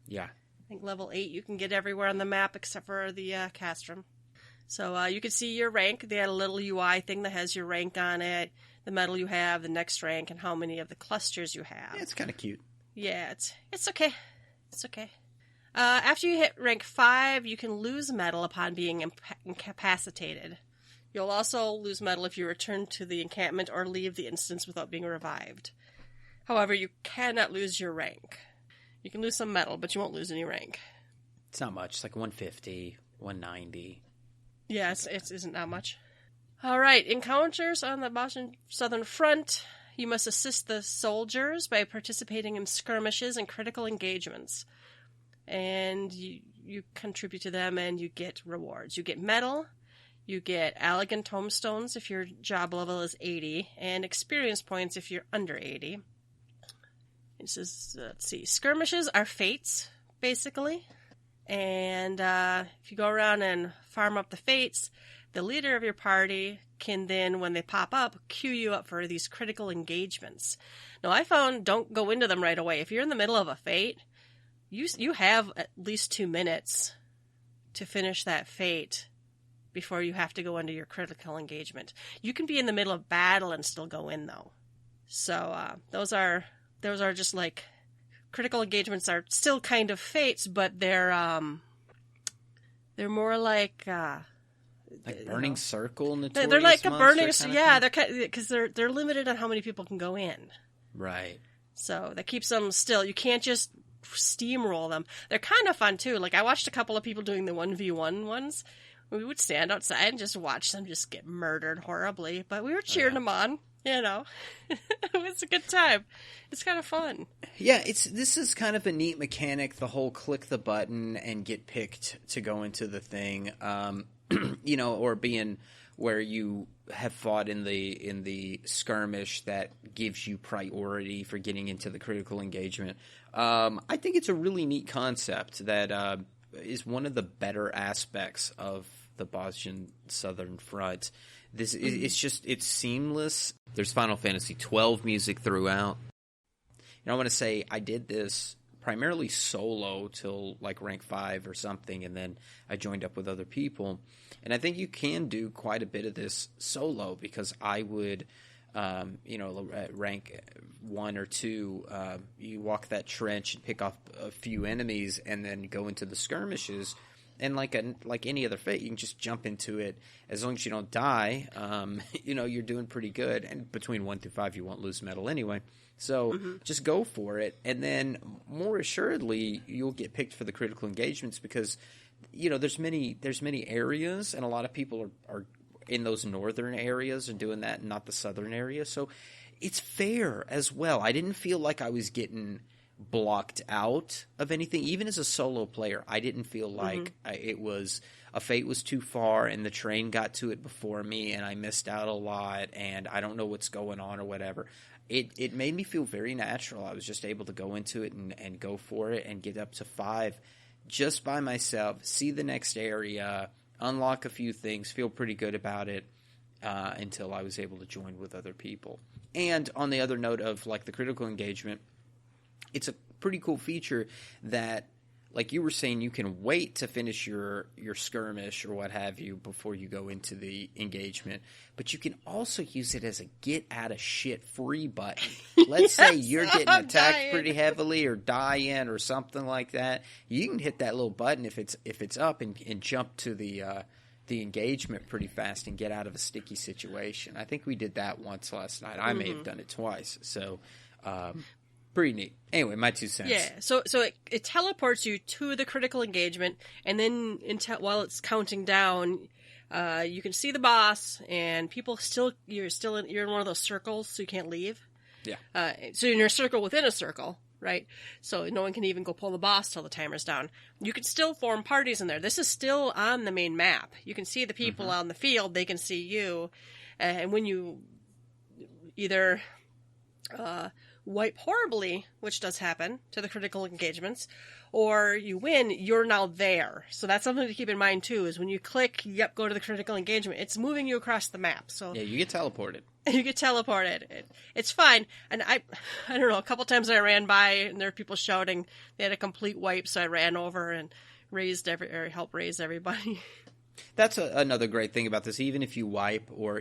Yeah. I think level 8 you can get everywhere on the map except for the castrum. So you can see your rank. They had a little UI thing that has your rank on it, the medal you have, the next rank, and how many of the clusters you have. Yeah, it's kind of cute. Yeah, it's okay. It's okay. After you hit rank 5, you can lose medal upon being incapacitated. You'll also lose medal if you return to the encampment or leave the instance without being revived. However, you cannot lose your rank. You can lose some medal, but you won't lose any rank. It's not much. It's like 150, 190. Yeah, it isn't that much. All right, encounters on the Boston Southern Front. You must assist the soldiers by participating in skirmishes and critical engagements. And you contribute to them and you get rewards. You get medal, you get elegant tombstones if your job level is 80, and experience points if you're under 80. This is, let's see, skirmishes are fates, basically. And if you go around and farm up the fates, the leader of your party can then, when they pop up, queue you up for these critical engagements. Now, I found don't go into them right away. If you're in the middle of a fate, you have at least 2 minutes to finish that fate before you have to go into your critical engagement. You can be in the middle of battle and still go in, though. So those are just like critical engagements are still kind of fates, but they're more like Burning Circle. They're like a burning, yeah. They're because they're limited on how many people can go in. Right. So that keeps them still. You can't just steamroll them. They're kind of fun too. Like I watched a couple of people doing the 1v1 ones. We would stand outside and just watch them just get murdered horribly, but we were cheering them on. You know, it was a good time. It's kind of fun. Yeah, this is kind of a neat mechanic. The whole click the button and get picked to go into the thing, you know, or being where you have fought in the skirmish that gives you priority for getting into the critical engagement. I think it's a really neat concept that is one of the better aspects of the Boston Southern Front. It's seamless. There's Final Fantasy XII music throughout. And I want to say I did this primarily solo till like rank 5 or something, and then I joined up with other people. And I think you can do quite a bit of this solo because I would, at rank 1 or 2, you walk that trench and pick off a few enemies and then go into the skirmishes. And like any other fate, you can just jump into it. As long as you don't die, you're doing pretty good. And between 1 through 5, you won't lose medal anyway. So just go for it. And then more assuredly, you'll get picked for the critical engagements because, there's many areas, and a lot of people are in those northern areas and doing that and not the southern area. So it's fair as well. I didn't feel like I was getting blocked out of anything. Even as a solo player, I didn't feel like it was a fate was too far and the train got to it before me and I missed out a lot and I don't know what's going on or whatever. It made me feel very natural. I was just able to go into it and go for it and get up to 5 just by myself, see the next area, unlock a few things, feel pretty good about it until I was able to join with other people. And on the other note of like the critical engagement, it's a pretty cool feature that, like you were saying, you can wait to finish your skirmish or what have you before you go into the engagement. But you can also use it as a get-out-of-shit-free button. Let's say you're getting attacked pretty heavily or dying or something like that. You can hit that little button if it's up and jump to the engagement pretty fast and get out of a sticky situation. I think we did that once last night. I may have done it twice. So pretty neat. Anyway, my 2 cents. Yeah, so it teleports you to the critical engagement, and then while it's counting down, you can see the boss, and people you're in one of those circles, so you can't leave. Yeah. So you're in a circle within a circle, right? So no one can even go pull the boss till the timer's down. You can still form parties in there. This is still on the main map. You can see the people out in the field. They can see you, and when you either wipe horribly, which does happen to the critical engagements, or you win, you're now there. So that's something to keep in mind too, is when you click, go to the critical engagement, it's moving you across the map. So yeah, you get teleported. You get teleported. It's fine. And I don't know, a couple times I ran by and there were people shouting they had a complete wipe, so I ran over and helped raise everybody. That's another great thing about this. Even if you wipe or,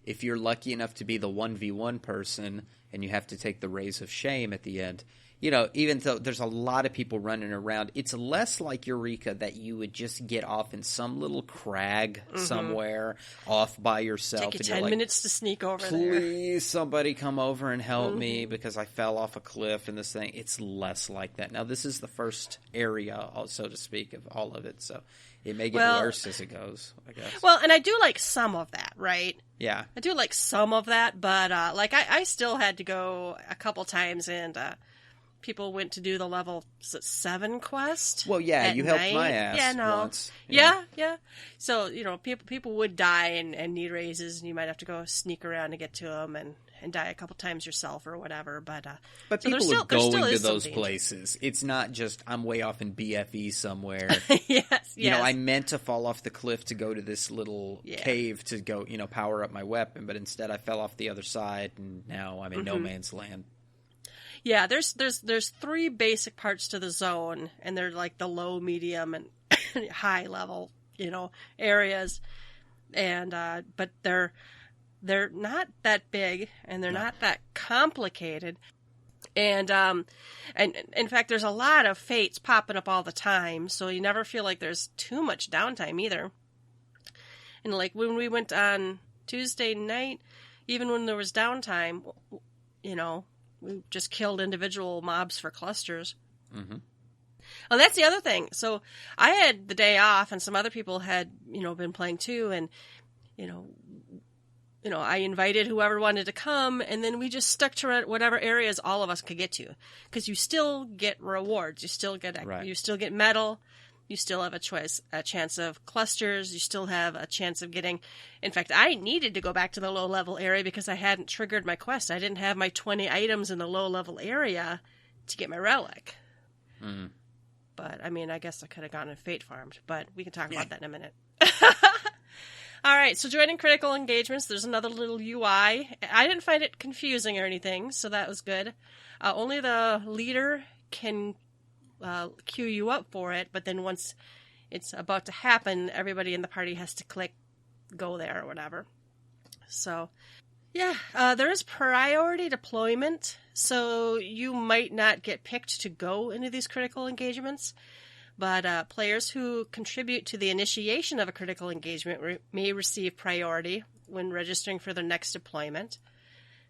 if you're lucky enough to be the 1v1 person, and you have to take the rays of shame at the end. You know, even though there's a lot of people running around, it's less like Eureka that you would just get off in some little crag somewhere off by yourself. Take you 10 minutes to sneak over there. Please, somebody come over and help me because I fell off a cliff and this thing. It's less like that. Now, this is the first area, so to speak, of all of it, so it may get worse as it goes, I guess. Well, and I do like some of that, right? Yeah. I do like some of that, but like I still had to go a couple times, and people went to do the level 7 quest. Well, yeah, you helped my ass once. Yeah. So, you know, people would die and need raises, and you might have to go sneak around to get to them and die a couple times yourself or whatever. But so people are going to those places. It's not just, I'm way off in BFE somewhere. Yes. You know, I meant to fall off the cliff to go to this little cave to go, you know, power up my weapon, but instead I fell off the other side, and now I'm in no man's land. Yeah, there's 3 basic parts to the zone, and they're like the low, medium, and high level, you know, areas, and but they're not that big, and they're not that complicated, and in fact, there's a lot of fates popping up all the time, so you never feel like there's too much downtime either. And like when we went on Tuesday night, even when there was downtime, you know, we just killed individual mobs for clusters. Mm-hmm. Oh, that's the other thing. So I had the day off, and some other people had, you know, been playing too, and you know, I invited whoever wanted to come, and then we just stuck to whatever areas all of us could get to, because you still get rewards, you still get metal. You still have a chance of clusters. You still have a chance of getting... In fact, I needed to go back to the low-level area because I hadn't triggered my quest. I didn't have my 20 items in the low-level area to get my relic. Mm-hmm. But, I mean, I guess I could have gone and fate farmed, but we can talk about that in a minute. All right, so joining critical engagements, there's another little UI. I didn't find it confusing or anything, so that was good. Only the leader can... queue you up for it, but then once it's about to happen, everybody in the party has to click go there or whatever. So, yeah, there is priority deployment, so you might not get picked to go into these critical engagements, but players who contribute to the initiation of a critical engagement may receive priority when registering for their next deployment.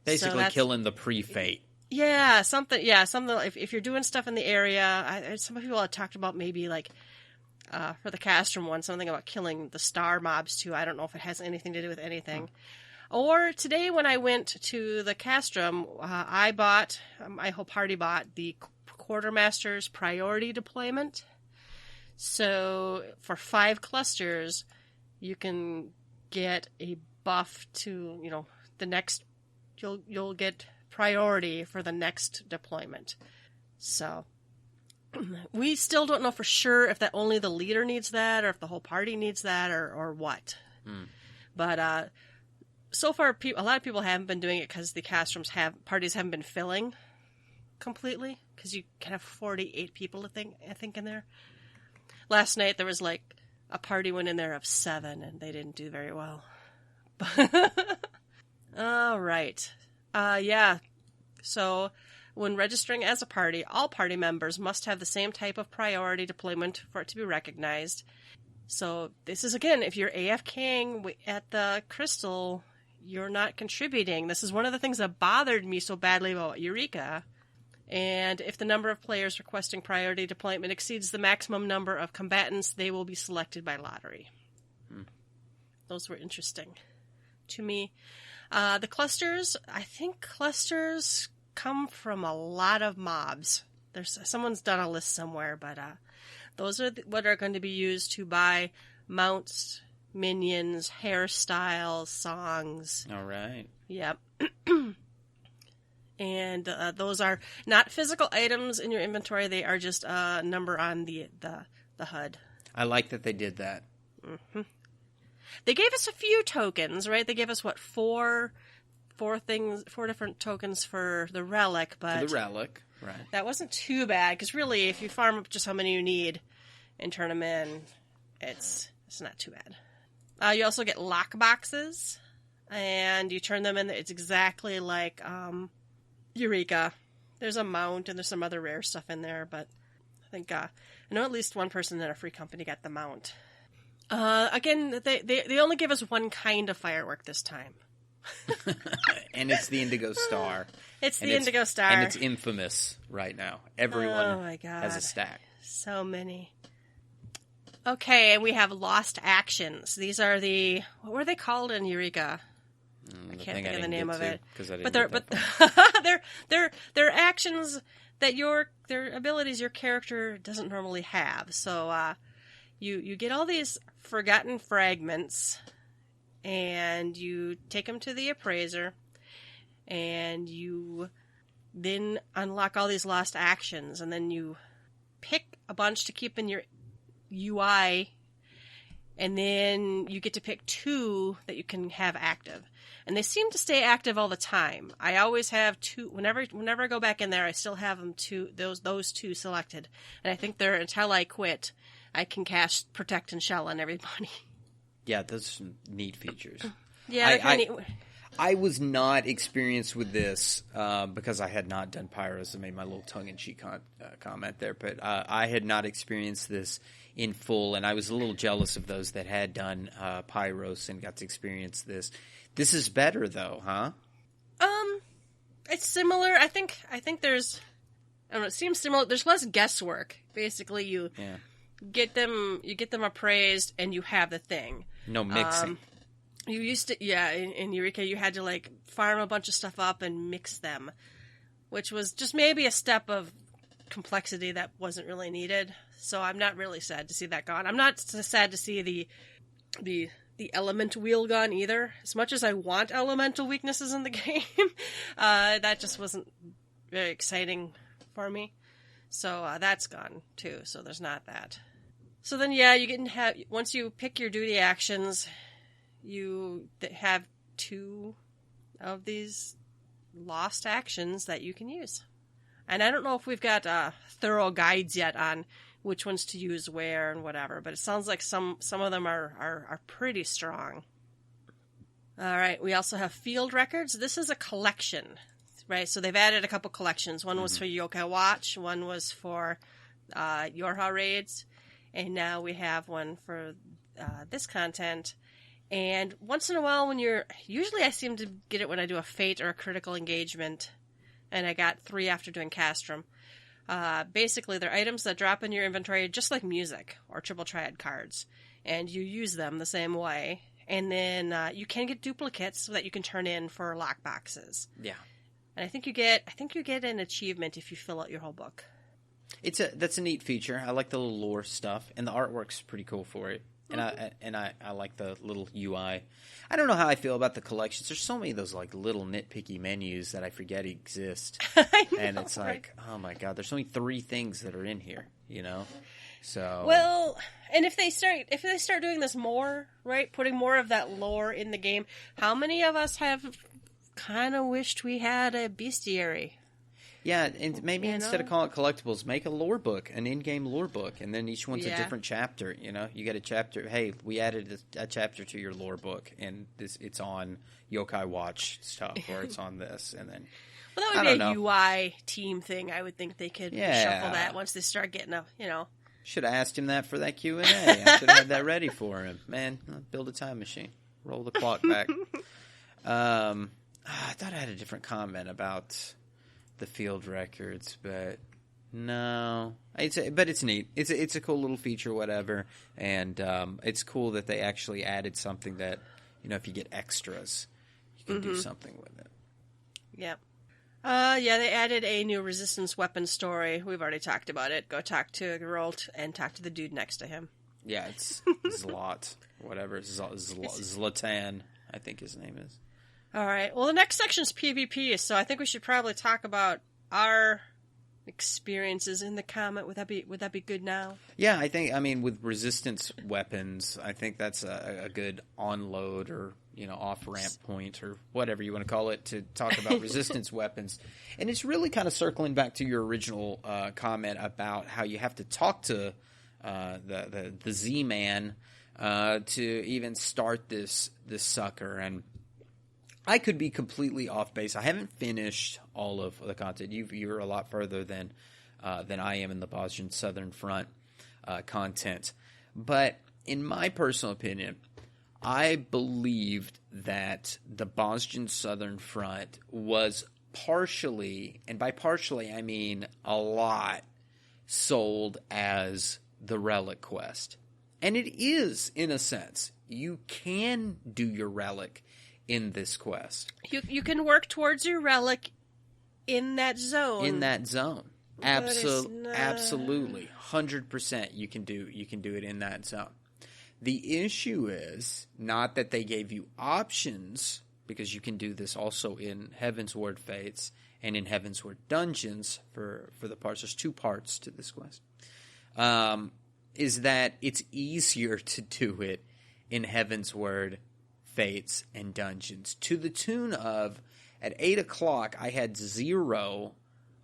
Basically killing the pre-fate. Yeah, something. If you're doing stuff in the area, some people have talked about maybe like for the Castrum one, something about killing the star mobs too. I don't know if it has anything to do with anything. Or today when I went to the Castrum, my whole party bought the Quartermaster's priority deployment. So for 5 clusters, you can get a buff to, you know, the next. You'll get priority for the next deployment. So we still don't know for sure if that only the leader needs that, or if the whole party needs that, or what. But so far, a lot of people haven't been doing it because the Castrums parties haven't been filling completely, because you can have 48 people I think in there. Last night there was like a party went in there of 7, and they didn't do very well. All right. Yeah. So when registering as a party, all party members must have the same type of priority deployment for it to be recognized. So this is, again, if you're AFKing at the Crystal, you're not contributing. This is one of the things that bothered me so badly about Eureka. And if the number of players requesting priority deployment exceeds the maximum number of combatants, they will be selected by lottery. Those were interesting to me. The clusters, I think clusters come from a lot of mobs. Someone's done a list somewhere, but those are what are going to be used to buy mounts, minions, hairstyles, songs. All right. Yep. And those are not physical items in your inventory. They are just a number on the HUD. I like that they did that. Mm-hmm. They gave us a few tokens, right? They gave us, what, four different tokens for the relic, but... For the relic, right. That wasn't too bad, because really, if you farm up just how many you need and turn them in, it's not too bad. You also get lock boxes, and you turn them in. It's exactly like Eureka. There's a mount and there's some other rare stuff in there, but I think I know at least one person in a free company got the mount. Again, they only give us one kind of firework this time. And it's the Indigo Star. It's the Indigo Star. And it's infamous right now. Everyone has a stack. So many. Okay, and we have Lost Actions. These are what were they called in Eureka? I can't think of the name of it. They're actions that they're abilities your character doesn't normally have. So you get all these forgotten fragments, and you take them to the appraiser, and you then unlock all these lost actions, and then you pick a bunch to keep in your UI, and then you get to pick 2 that you can have active. And they seem to stay active all the time. I always have 2. Whenever I go back in there, I still have them those 2 selected. And I think they're until I quit, I can cast Protect and Shell on everybody. Yeah, those are some neat features. Yeah, I was not experienced with this because I had not done Pyros. I made my little tongue-in-cheek comment there. But I had not experienced this in full, and I was a little jealous of those that had done Pyros and got to experience this. This is better, though, huh? It's similar. I think there's... I don't know, it seems similar. There's less guesswork. Basically, you get them appraised, and you have the thing. No mixing. You used to, in Eureka, you had to, farm a bunch of stuff up and mix them, which was just maybe a step of complexity that wasn't really needed. So I'm not really sad to see that gone. I'm not sad to see the element wheel gone either. As much as I want elemental weaknesses in the game, that just wasn't very exciting for me. So that's gone too. So there's not that. So then, you can have, once you pick your duty actions, you have 2 of these lost actions that you can use. And I don't know if we've got thorough guides yet on which ones to use where and whatever, but it sounds like some of them are pretty strong. All right, we also have field records. This is a collection, right? So they've added a couple collections. One was for Yokai Watch, one was for Yorha raids, and now we have one for this content. And once in a while, usually I seem to get it when I do a Fate or a Critical Engagement, and I got 3 after doing Castrum. Basically, they're items that drop in your inventory just like music or Triple Triad cards, and you use them the same way. And then you can get duplicates that you can turn in for lockboxes. Yeah, and I think you get an achievement if you fill out your whole book. That's a neat feature. I like the little lore stuff, and the artwork's pretty cool for it. And I like the little UI. I don't know how I feel about the collections. There's so many of those little nitpicky menus that I forget exist. I know, and it's oh my god, there's only 3 things that are in here, So and if they start doing this more, right, putting more of that lore in the game, how many of us have kind of wished we had a bestiary? Yeah, and maybe instead of calling it collectibles, make a lore book, an in-game lore book, and then each one's a different chapter. You get a chapter. Hey, we added a chapter to your lore book, and it's on Yokai Watch stuff, or it's on this, and then. Well, that would be a UI team thing. I would think they could shuffle that once they start getting Should have asked him that for that Q&A. I should have had that ready for him. Man, build a time machine. Roll the clock back. I thought I had a different comment about the field records, but no, it's neat. It's a cool little feature, whatever, and it's cool that they actually added something that if you get extras, you can do something with it. Yeah. They added a new resistance weapon story. We've already talked about it. Go talk to Geralt and talk to the dude next to him. Yeah, it's Zlot, whatever. Zlatan, I think his name is. All right. Well, the next section is PvP, so I think we should probably talk about our experiences in the comment. Would that be good now? Yeah, I mean, with resistance weapons, I think that's a good on-load or off-ramp point or whatever you want to call it to talk about resistance weapons. And it's really kind of circling back to your original comment about how you have to talk to the Z-Man to even start this sucker. And I could be completely off base. I haven't finished all of the content. You're a lot further than I am in the Bosnian Southern Front content. But in my personal opinion, I believed that the Bosnian Southern Front was partially, and by partially I mean a lot, sold as the Relic Quest. And it is, in a sense. You can do your Relic in this quest. You can work towards your Relic in that zone. In that zone. Absolutely. 100% you can do it in that zone. The issue is not that they gave you options, because you can do this also in Heavensward Fates and in Heavensward Dungeons for the parts. There's 2 parts to this quest. Is that it's easier to do it in Heavensward Fates and Dungeons, to the tune of, at 8 o'clock, I had 0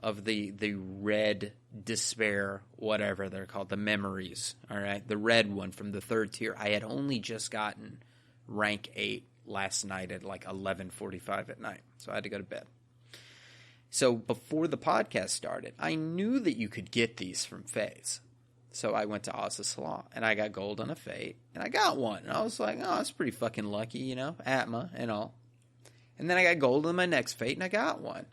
of the red despair, whatever they're called, the memories, all right? The red one from the 3rd tier. I had only just gotten rank 8 last night at like 11:45 at night, so I had to go to bed. So before the podcast started, I knew that you could get these from Fates. So I went to Oz's Law, and I got gold on a Fate, and I got one. And I was like, oh, that's pretty fucking lucky, you know, Atma and all. And then I got gold on my next Fate, and I got one.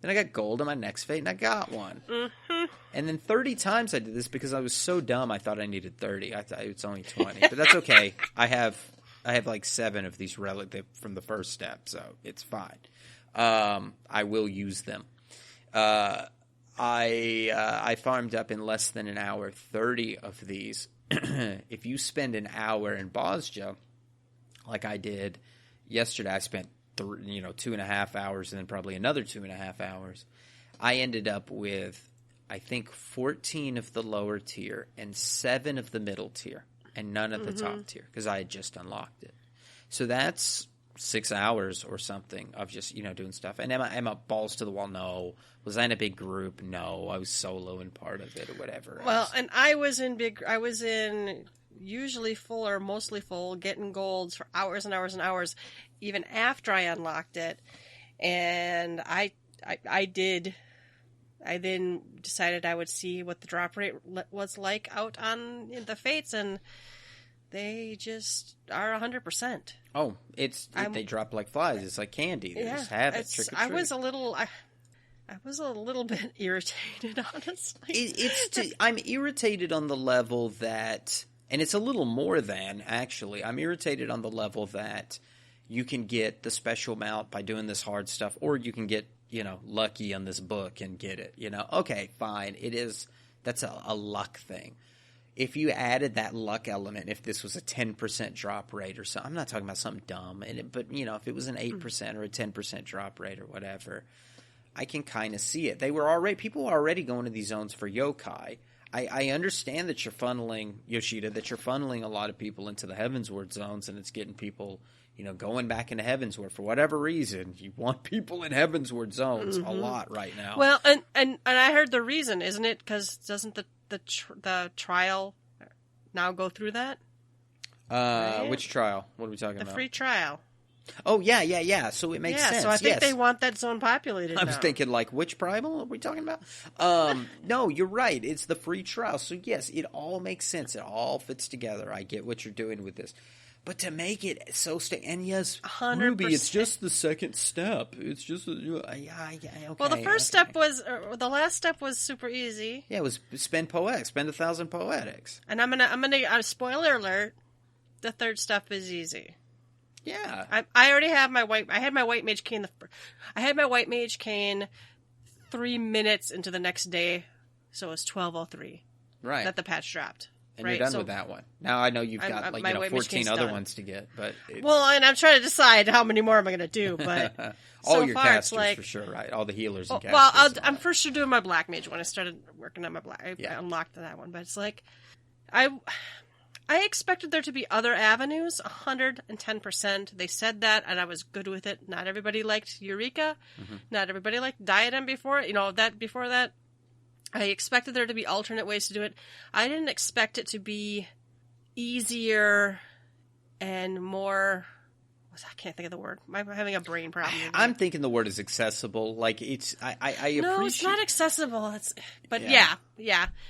Then I got gold on my next Fate, and I got one. Mm-hmm. And then 30 times I did this because I was so dumb I thought I needed 30. I thought it's only 20. But that's okay. I have like 7 of these relic from the first step, so it's fine. I will use them. I farmed up in less than an hour 30 of these. If you spend an hour in Bosnia, like I did yesterday, I spent 2.5 hours and then probably another 2.5 hours. I ended up with, I think, 14 of the lower tier and 7 of the middle tier and none of the top tier because I had just unlocked it. So that's 6 hours or something of just, doing stuff. And am I balls to the wall? No. Was I in a big group? No. I was solo in part of it or whatever. Well, and I was in usually full or mostly full, getting golds for hours and hours and hours, even after I unlocked it. And I then decided I would see what the drop rate was like out on the Fates, and they just are 100%. Oh, they drop like flies. It's like candy. They just have it. Trick or treat. I was a little bit irritated, honestly. I'm irritated on the level that, and it's a little more than, actually. I'm irritated on the level that you can get the special mount by doing this hard stuff, or you can get, lucky on this book and get it. Okay, fine. That's a luck thing. If you added that luck element, if this was a 10% drop rate or something, I'm not talking about something dumb, but if it was an 8% or a 10% drop rate or whatever, I can kind of see it. People were already going to these zones for yokai. I understand that you're funneling, Yoshida, that you're funneling a lot of people into the Heavensward zones, and it's getting people, going back into Heavensward for whatever reason. You want people in Heavensward zones a lot right now. Well, and I heard the reason, isn't it? Because doesn't the trial now go through that? Right? Which trial? What are we talking about? The free trial. Oh, yeah. So it makes sense. Yeah, so I think they want that zone populated I was thinking, which primal are we talking about? No, you're right. It's the free trial. So, yes, it all makes sense. It all fits together. I get what you're doing with this. But to make it so and yes, 100%. Ruby, it's just the second step. It's just, okay. Well, the first step was, the last step was super easy. Yeah, it was spend poetics, spend 1,000 poetics. And I'm gonna spoiler alert, the third step is easy. Yeah. I already have I had my white mage cane. I had my white mage cane 3 minutes into the next day, so it was 12:03. Right. That the patch dropped. And you're done with that one. Now I know you've got 14 other ones to get, but well, and I'm trying to decide how many more am I going to do. But all so your far, casters for sure, right? All the healers and casters. Well, I'm for sure doing my black mage when I started working on my black. I unlocked that one, but it's like I expected there to be other avenues. 110%. They said that, and I was good with it. Not everybody liked Eureka. Mm-hmm. Not everybody liked Diadem before. Before that. I expected there to be alternate ways to do it. I didn't expect it to be easier and more, I can't think of the word. I'm having a brain problem. I'm thinking the word is accessible. Like it's, I appreciate. No, it's not accessible. But yeah.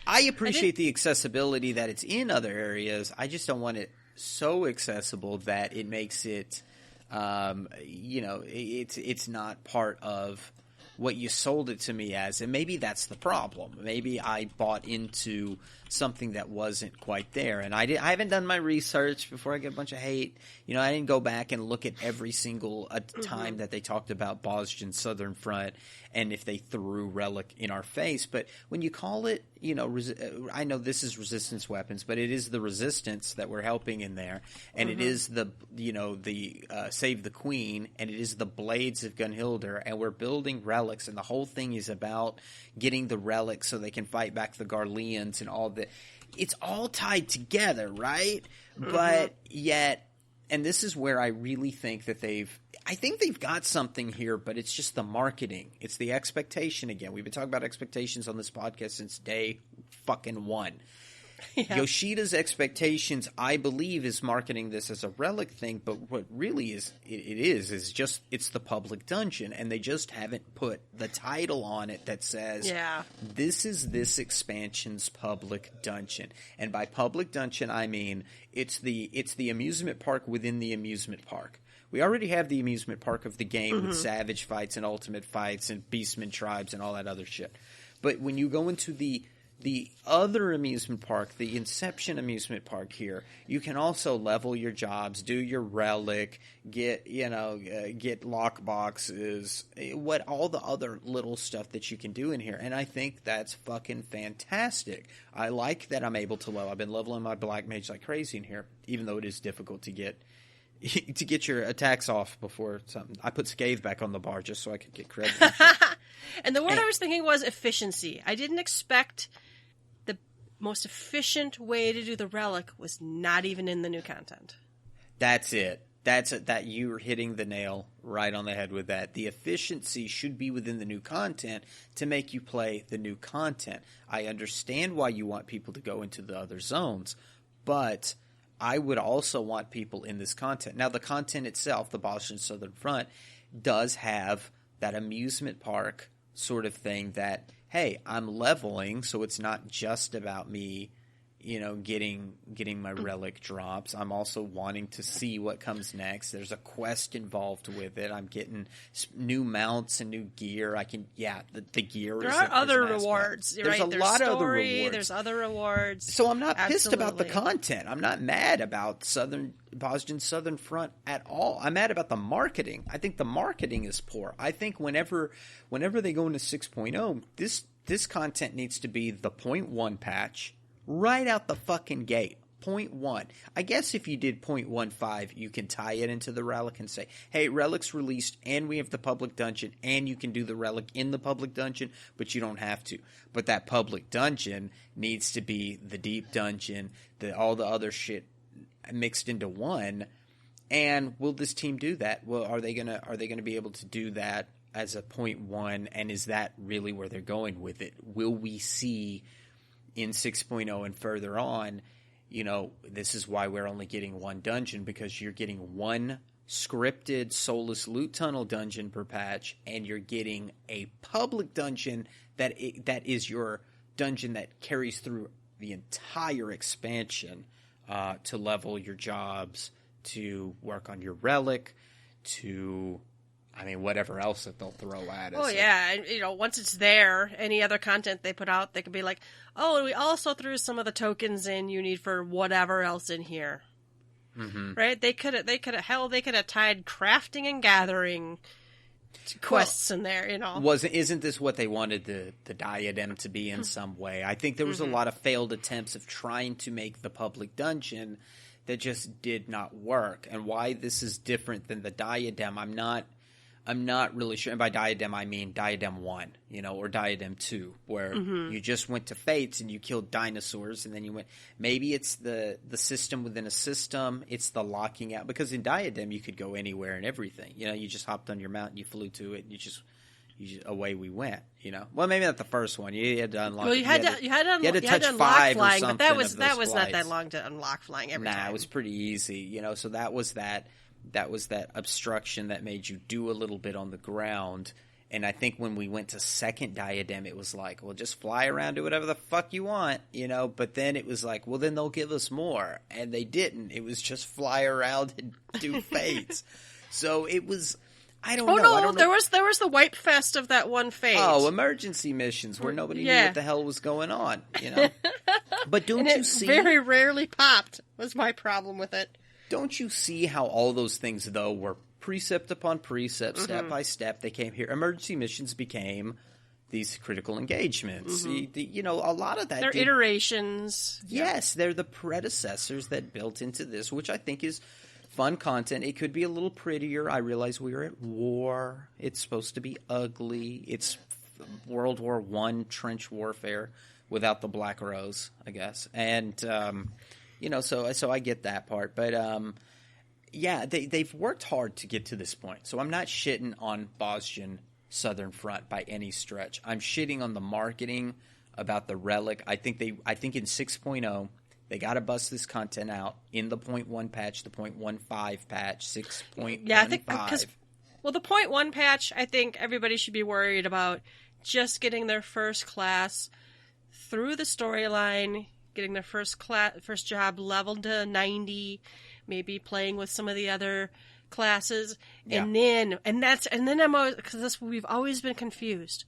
I appreciate the accessibility that it's in other areas. I just don't want it so accessible that it makes it, it's not part of what you sold it to me as. And maybe that's the problem. Maybe I bought into something that wasn't quite there. And I haven't done my research before I get a bunch of hate. I didn't go back and look at every single time that they talked about Boston Southern Front and if they threw Relic in our face. But when you call it, I know this is resistance weapons, but it is the resistance that we're helping in there. And it is the Save the Queen, and it is the Blades of Gunhildr, and we're building relics, and the whole thing is about getting the relics so they can fight back the Garleans and all that. It's all tied together, right? But yet, and this is where I really think that I think they've got something here, but it's just the marketing. It's the expectation again. We've been talking about expectations on this podcast since day fucking one. Yeah. Yoshida's expectations, I believe, is marketing this as a relic thing, but what really is just it's the public dungeon, and they just haven't put the title on it that says, this is this expansion's public dungeon. And by public dungeon, I mean it's the amusement park within the amusement park. We already have the amusement park of the game with Savage fights and Ultimate fights and Beastman tribes and all that other shit. But when you go into the other amusement park, the Inception amusement park here, you can also level your jobs, do your relic, get lock boxes, all the other little stuff that you can do in here. And I think that's fucking fantastic. I like that I'm able to level. I've been leveling my Black Mage like crazy in here, even though it is difficult to get your attacks off before something. I put Scathe back on the bar just so I could get credit. And the word I was thinking was efficiency. I didn't expect the most efficient way to do the relic was not even in the new content. That's it. That you're hitting the nail right on the head with that. The efficiency should be within the new content to make you play the new content. I understand why you want people to go into the other zones, but I would also want people in this content. Now, the content itself, the Boston Southern Front, does have that amusement park sort of thing that, hey, I'm leveling, so it's not just about me, getting my relic drops. I'm also wanting to see what comes next. There's a quest involved with it. I'm getting new mounts and new gear. The gear. There are other rewards. There's a lot of other rewards. There's other rewards. So I'm not pissed about the content. I'm not mad about Boston Southern Front at all. I'm mad about the marketing. I think the marketing is poor. I think whenever they go into 6.0, this content needs to be the 0.1 patch. Right out the fucking gate. 0.1. I guess if you did 0.15, you can tie it into the relic and say, hey, relic's released and we have the public dungeon and you can do the relic in the public dungeon, but you don't have to. But that public dungeon needs to be the deep dungeon, all the other shit mixed into one. And will this team do that? Well, are they gonna be able to do that as a 0.1? And is that really where they're going with it? Will we see in 6.0 and further on, this is why we're only getting one dungeon, because you're getting one scripted soulless loot tunnel dungeon per patch, and you're getting a public dungeon that is your dungeon that carries through the entire expansion to level your jobs, to work on your relic, to whatever else that they'll throw at us. Oh, yeah. And, once it's there, any other content they put out, they could be like, oh, and we also threw some of the tokens in you need for whatever else in here. Mm-hmm. Right? They could have tied crafting and gathering quests in there, Isn't this what they wanted the diadem to be in some way? I think there was a lot of failed attempts of trying to make the public dungeon that just did not work. And why this is different than the diadem, I'm not really sure. And by diadem, I mean diadem 1, or diadem 2, where you just went to Fates and you killed dinosaurs, and then you went. Maybe it's the system within a system. It's the locking out, because in diadem you could go anywhere and everything. You just hopped on your mountain, you flew to it, and you just away we went. Well, maybe not the first one. You had to unlock. Well, you had to touch 5 or something. But that was not that long to unlock flying every time. Nah, it was pretty easy. So that was that. that was that obstruction that made you do a little bit on the ground. And I think when we went to second diadem, it was like, well, just fly around, do whatever the fuck you want, But then it was like, well, then they'll give us more. And they didn't. It was just fly around and do fades. So it was, I don't know. No, I don't know. There was the wipe fest of that one fade. Oh, emergency missions where nobody knew what the hell was going on, But don't you see? Very rarely popped was my problem with it. Don't you see how all those things, though, were precept upon precept, step by step? They came here. Emergency missions became these critical engagements. A lot of that. They're iterations. Yes, they're the predecessors that built into this, which I think is fun content. It could be a little prettier. I realize we are at war. It's supposed to be ugly. It's World War I trench warfare without the Black Rose, I guess. And so I get that part, but they've worked hard to get to this point. So I'm not shitting on Bosnian Southern Front by any stretch. I'm shitting on the marketing about the relic. I think in 6.0 they got to bust this content out in the 0.1 patch, the 0.15 patch, 6.15. Yeah, I think the 0.1 patch, I think everybody should be worried about just getting their first class through the storyline, getting their first job leveled to 90, maybe playing with some of the other classes, and then I'm always, because we've always been confused.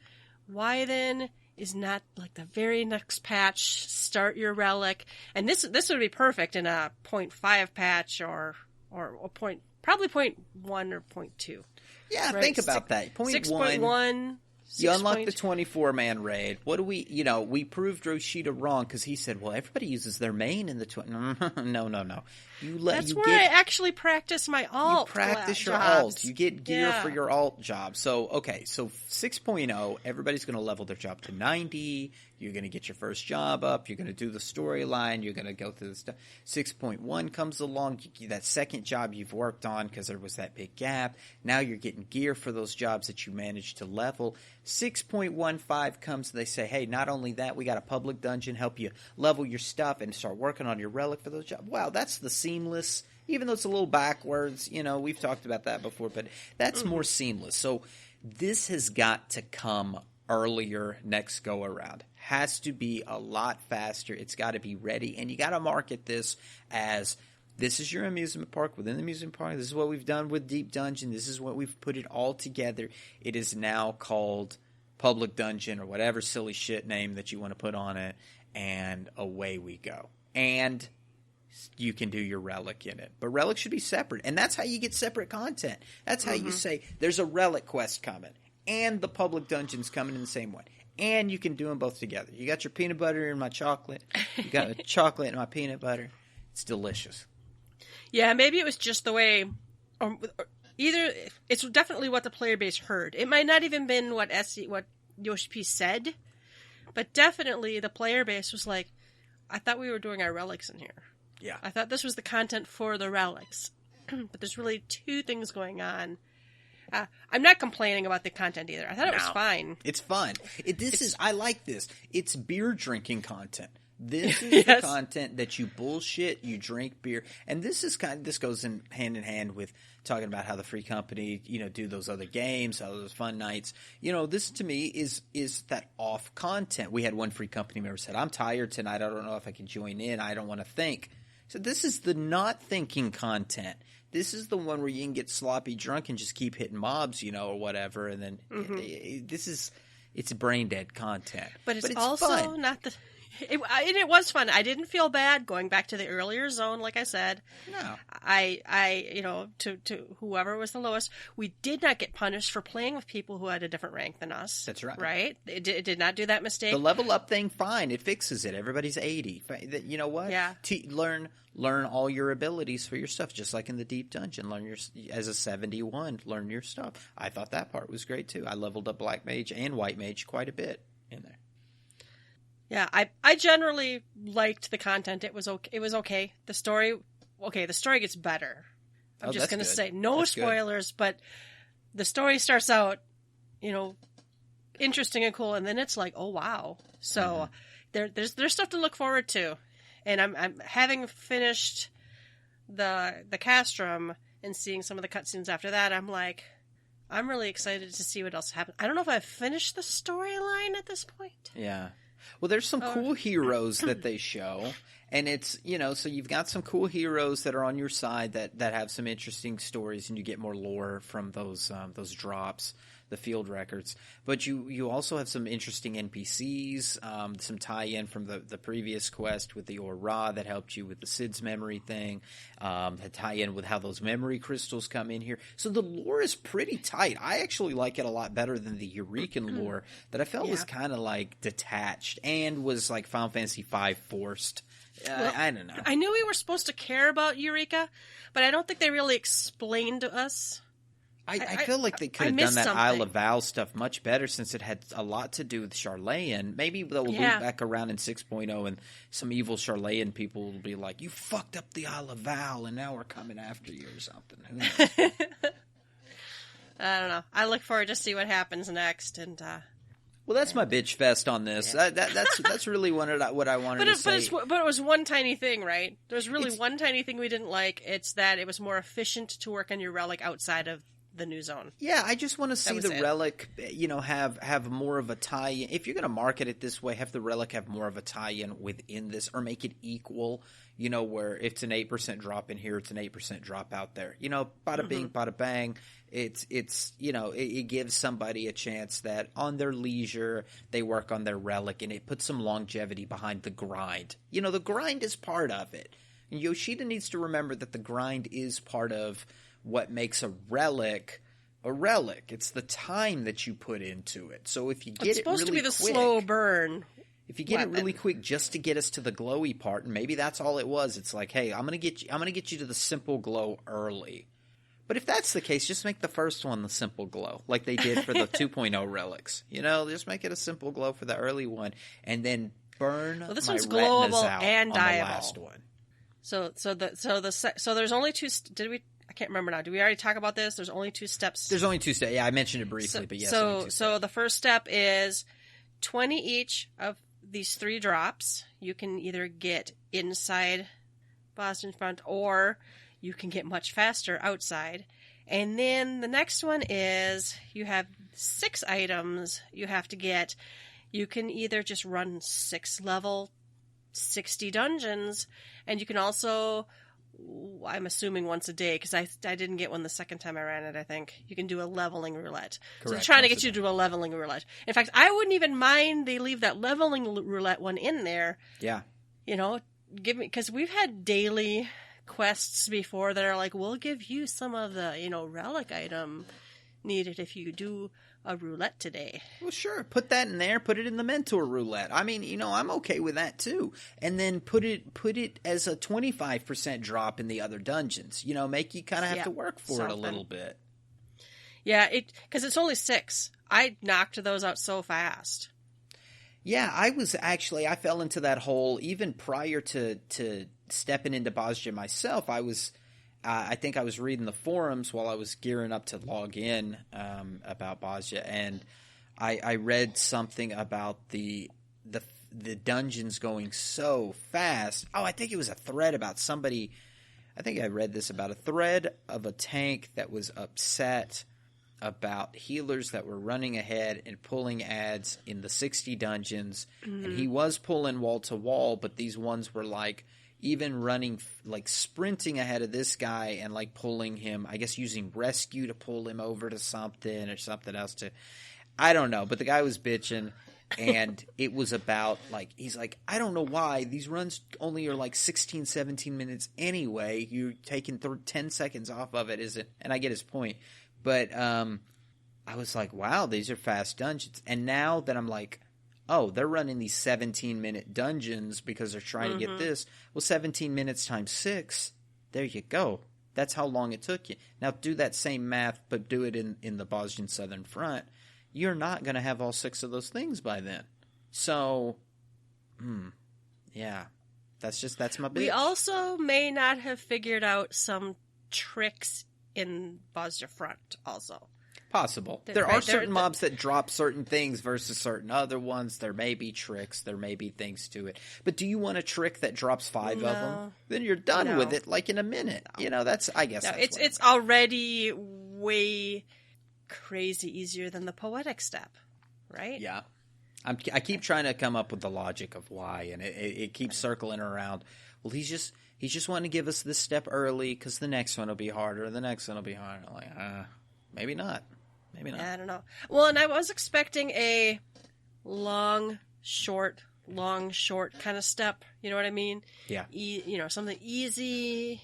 Why then is not like the very next patch start your relic? And this would be perfect in a 0.5 patch or probably 0.1 or 0.2. right? Yeah, think about that. 6.1. You unlock the 24-man raid. What do we proved Roshida wrong because he said, well, everybody uses their main in the No. That's where I actually practice my alt. You practice your jobs. alt. You get gear for your alt job. So 6.0, everybody's going to level their job to 90. You're going to get your first job up. You're going to do the storyline. You're going to go through the stuff. 6.1 comes along. That second job you've worked on because there was that big gap. Now you're getting gear for those jobs that you managed to level. 6.15 comes. They say, hey, not only that, we got a public dungeon, help you level your stuff and start working on your relic for those jobs. Wow, that's the seamless, even though it's a little backwards. We've talked about that before, but that's more seamless. So this has got to come earlier next go around. Has to be a lot faster. It's got to be ready, and you got to market this as this is your amusement park within the amusement park. This is what we've done with Deep Dungeon. This is what we've put it all together. It is now called Public Dungeon or whatever silly shit name that you want to put on it, and away we go. And you can do your relic in it. But relic should be separate, and that's how you get separate content. That's how you say there's a relic quest coming, and the public dungeon's coming in the same way. And you can do them both together. You got your peanut butter and my chocolate. You got a chocolate and my peanut butter. It's delicious. Yeah, maybe it was just the way, or either it's definitely what the player base heard. It might not even been what Yoshi P said, but definitely the player base was like, I thought we were doing our relics in here. Yeah. I thought this was the content for the relics. But there's really two things going on. I'm not complaining about the content either. I thought it was fine. It's fun. I like this. It's beer drinking content. This is the content that you bullshit, you drink beer, and this goes in hand with talking about how the free company, do those other games, how those fun nights. This to me is that off content. We had one free company member said, "I'm tired tonight. I don't know if I can join in. I don't want to think." So this is the not thinking content. This is the one where you can get sloppy drunk and just keep hitting mobs, or whatever, and then it's brain dead content. But it's also fun. Not the. It was fun. I didn't feel bad going back to the earlier zone, like I said. No. To whoever was the lowest, we did not get punished for playing with people who had a different rank than us. That's right. Right? It did not do that mistake. The level up thing, fine. It fixes it. Everybody's 80. You know what? Yeah. Learn all your abilities for your stuff, just like in the Deep Dungeon. As a 71, learn your stuff. I thought that part was great, too. I leveled up Black Mage and White Mage quite a bit in there. Yeah, I generally liked the content. It was okay. The story gets better. I'm just going to say no spoilers, but the story starts out, interesting and cool, and then it's like, oh wow. So there's stuff to look forward to, and I'm having finished the Castrum. and seeing some of the cutscenes after that, I'm like, I'm really excited to see what else happens. I don't know if I've finished the storyline at this point. Yeah. Well, there's some cool heroes that they show, and it's, so you've got some cool heroes that are on your side that have some interesting stories, and you get more lore from those drops, the field records. But you also have some interesting NPCs, some tie-in from the previous quest with the Aura that helped you with the Sid's memory thing, that tie-in with how those memory crystals come in here. So the lore is pretty tight. I actually like it a lot better than the Eureka lore that I felt was kind of like detached and was like Final Fantasy V forced. Well, I don't know. I knew we were supposed to care about Eureka, but I don't think they really explained to us. I feel like they could have done that Isle of Val stuff much better since it had a lot to do with Charlayan. Maybe they'll loop back around in 6.0 and some evil Charlayan people will be like, you fucked up the Isle of Val and now we're coming after you or something. Who knows? I don't know. I look forward to see what happens next. And well, that's my bitch fest on this. Yeah. That's really what I wanted to say. But it was one tiny thing, right? There's really one tiny thing we didn't like. It's that it was more efficient to work on your relic outside of the new zone. Yeah, I just want to see the relic, have more of a tie-in. If you're going to market it this way, have the relic have more of a tie-in within this, or make it equal, where if it's an 8% drop in here, it's an 8% drop out there. Bada bing, bada bang. It's it gives somebody a chance that on their leisure, they work on their relic, and it puts some longevity behind the grind. The grind is part of it. And Yoshida needs to remember that the grind is part of what makes a relic a relic. It's the time that you put into it. So if you get it really quick, it's supposed to be the slow burn. If you get it really quick just to get us to the glowy part, and maybe that's all it was. It's like, hey, I'm gonna get you to the simple glow early. But if that's the case, just make the first one the simple glow, like they did for the 2.0 relics. Just make it a simple glow for the early one, and then burn. Well, this my one's retinas glowable out and on dyeable. The last one. So there's only two. Did we? I can't remember now. Did we already talk about this? There's only two steps. There's only two steps. Yeah, I mentioned it briefly, but yes. So the first step is 20 each of these 3 drops. You can either get inside Boston Front, or you can get much faster outside. And then the next one is you have 6 items you have to get. You can either just run 6 level 60 dungeons, and you can also, I'm assuming once a day, because I didn't get one the second time I ran it, I think. You can do a leveling roulette. Correct. So they're trying to get you to do a leveling roulette. In fact, I wouldn't even mind they leave that leveling roulette one in there. Yeah. Because we've had daily quests before that are like, we'll give you some of the, relic item needed if you do a roulette today. Well, sure. Put that in there. Put it in the mentor roulette. I mean, I'm okay with that too. And then put it as a 25% drop in the other dungeons. Make you kind of have to work for it a little bit. Yeah, because it's only 6. I knocked those out so fast. Yeah, I fell into that hole even prior to stepping into Bosja myself. I think I was reading the forums while I was gearing up to log in about Bosja, and I read something about the dungeons going so fast. Oh, I think it was a thread about somebody. I think I read this about a thread of a tank that was upset about healers that were running ahead and pulling ads in the 60 dungeons, and he was pulling wall to wall, but these ones were like even running, like sprinting ahead of this guy and like pulling him, I guess using rescue to pull him over to something or something else to, I don't know, but the guy was bitching, and it was about like, he's like, I don't know why these runs only are like 16, 17 minutes anyway. You're taking 10 seconds off of it, isn't? And I get his point. But I was like, wow, these are fast dungeons. And now that I'm like, oh, they're running these 17-minute dungeons because they're trying to get this. Well, 17 minutes times 6, there you go. That's how long it took you. Now do that same math, but do it in the Bosnian Southern Front. You're not going to have all 6 of those things by then. So, yeah, that's my bitch. We also may not have figured out some tricks in Bosnia Front also. Possible. There are certain mobs that drop certain things versus certain other ones. There may be tricks. There may be things to it. But do you want a trick that drops 5 of them? Then you're done with it like in a minute. You know, I guess that's it's already way crazy easier than the poetic step, right? Yeah. I keep trying to come up with the logic of why, and it keeps circling around. Well, he's just wanting to give us this step early because the next one will be harder. The next one will be harder. I'm like, maybe not. Maybe not. I don't know. Well, and I was expecting a long, short kind of step. You know what I mean? Yeah. Something easy.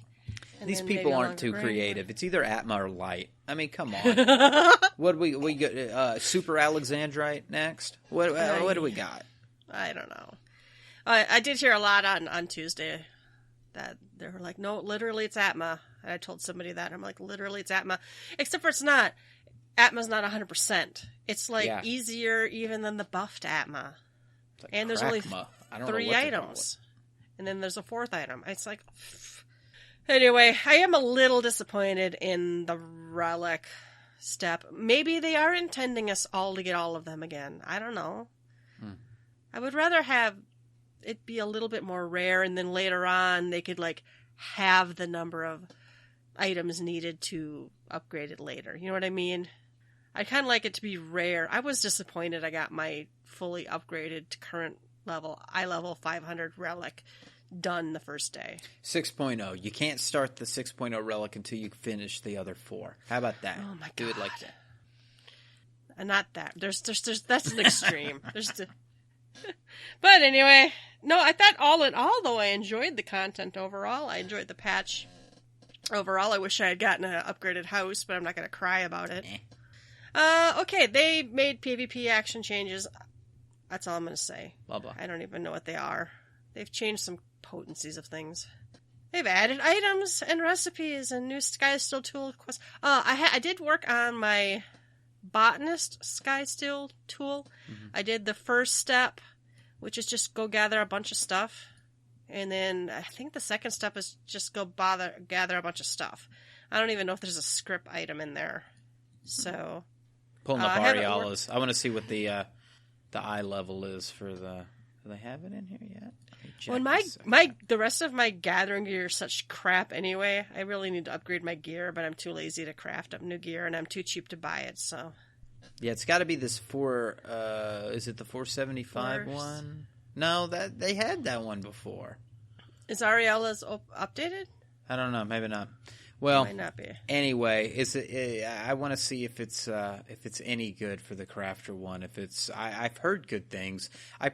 These people aren't too creative. It's either Atma or light. I mean, come on. What do we got? Super Alexandrite next? What do we got? I don't know. I did hear a lot on Tuesday that they were like, no, literally it's Atma. And I told somebody that. I'm like, literally it's Atma. Except for it's not. Atma's not 100%. It's like easier even than the buffed Atma. Like and there's only 3 items. And then there's a 4th item. It's like... Anyway, I am a little disappointed in the relic step. Maybe they are intending us all to get all of them again. I don't know. I would rather have it be a little bit more rare, and then later on they could like have the number of items needed to upgrade it later. You know what I mean? I kind of like it to be rare. I was disappointed I got my fully upgraded to current level, eye level 500 relic done the first day. 6.0. You can't start the 6.0 relic until you finish the other 4. How about that? Oh my god. Do it like that. Not that. There's that's an extreme. But anyway, no, I thought all in all though I enjoyed the content overall. I enjoyed the patch overall. I wish I had gotten an upgraded house, but I'm not going to cry about it. Okay, they made PvP action changes. That's all I'm going to say. Blah, blah. I don't even know what they are. They've changed some potencies of things. They've added items and recipes and new Sky Steel tool quests. I did work on my botanist Sky Steel tool. Mm-hmm. I did the first step, which is just go gather a bunch of stuff. And then I think the second step is just go gather a bunch of stuff. I don't even know if there's a script item in there. So... Pulling up Ariala's. I want to see what the eye level is for the... Do they have it in here yet? Well, the rest of my gathering gear is such crap anyway. I really need to upgrade my gear, but I'm too lazy to craft up new gear, and I'm too cheap to buy it, so... Yeah, it's got to be this is it the 475 one? No, they had that one before. Is Ariela's updated? I don't know. Maybe not. Well, might not be. Anyway, I want to see if it's any good for the crafter one. If it's, I've heard good things. I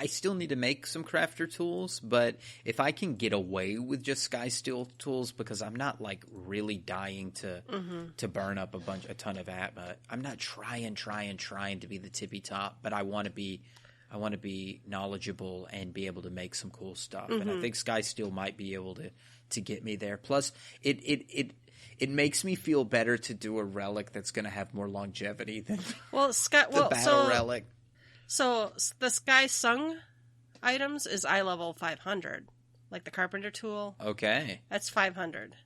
still need to make some crafter tools, but if I can get away with just Sky Steel tools, because I'm not like really dying to burn up a ton of Atma. I'm not trying to be the tippy top, but I want to be knowledgeable and be able to make some cool stuff. And I think Sky Steel might be able to get me there. Plus, it makes me feel better to do a relic that's going to have more longevity than the battle relic. So the Sky Sung items is eye level 500, like the Carpenter tool. Okay, that's 500.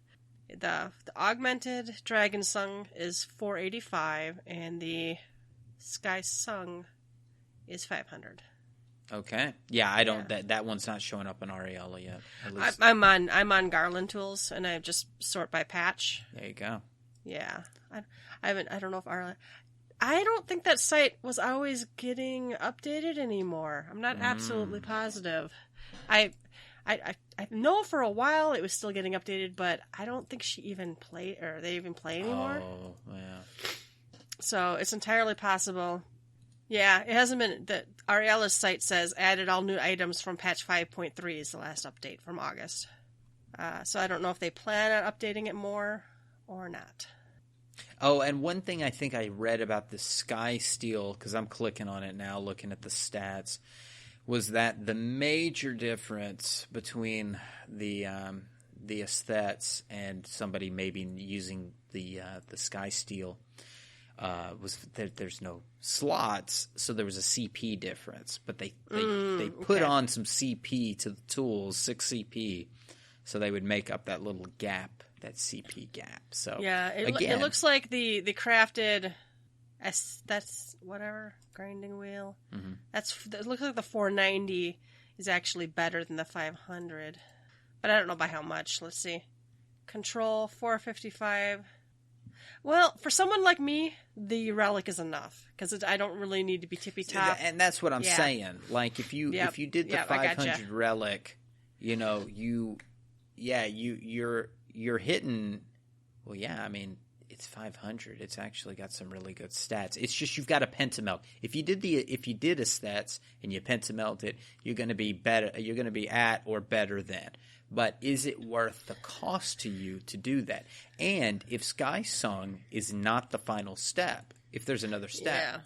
The augmented Dragon Sung is 485, and the Sky Sung is 500. Okay. Yeah, I don't. Yeah. That one's not showing up in Ariella yet. At least. I'm on Garland tools, and I just sort by patch. There you go. Yeah, I don't know if Ariella. I don't think that site was always getting updated anymore. I'm not absolutely positive. I know for a while it was still getting updated, but I don't think they even play anymore. Oh, yeah. So it's entirely possible. Yeah, it hasn't been... Ariela's site says, added all new items from patch 5.3 is the last update from August. So I don't know if they plan on updating it more or not. Oh, and one thing I think I read about the Sky Steel, because I'm clicking on it now, looking at the stats, was that the major difference between the aesthets and somebody maybe using the Sky Steel was that there's no slots, so there was a CP difference. But they put on some CP to the tools, 6 CP, so they would make up that little gap that CP gap. So yeah, again, it looks like the crafted that's whatever grinding wheel. It looks like the 490 is actually better than the 500, but I don't know by how much. Let's see. Control 455. Well, for someone like me, the relic is enough because I don't really need to be tippy top. And that's what I'm saying. Like if you did the 500 relic, you know, you're hitting. Well, yeah, I mean, it's 500. It's actually got some really good stats. It's just you've got to pentamelt. If you did a stats and you pentamelt it, you're going to be better. You're going to be at or better than. But is it worth the cost to you to do that? And if Sky Sung is not the final step, if there's another step,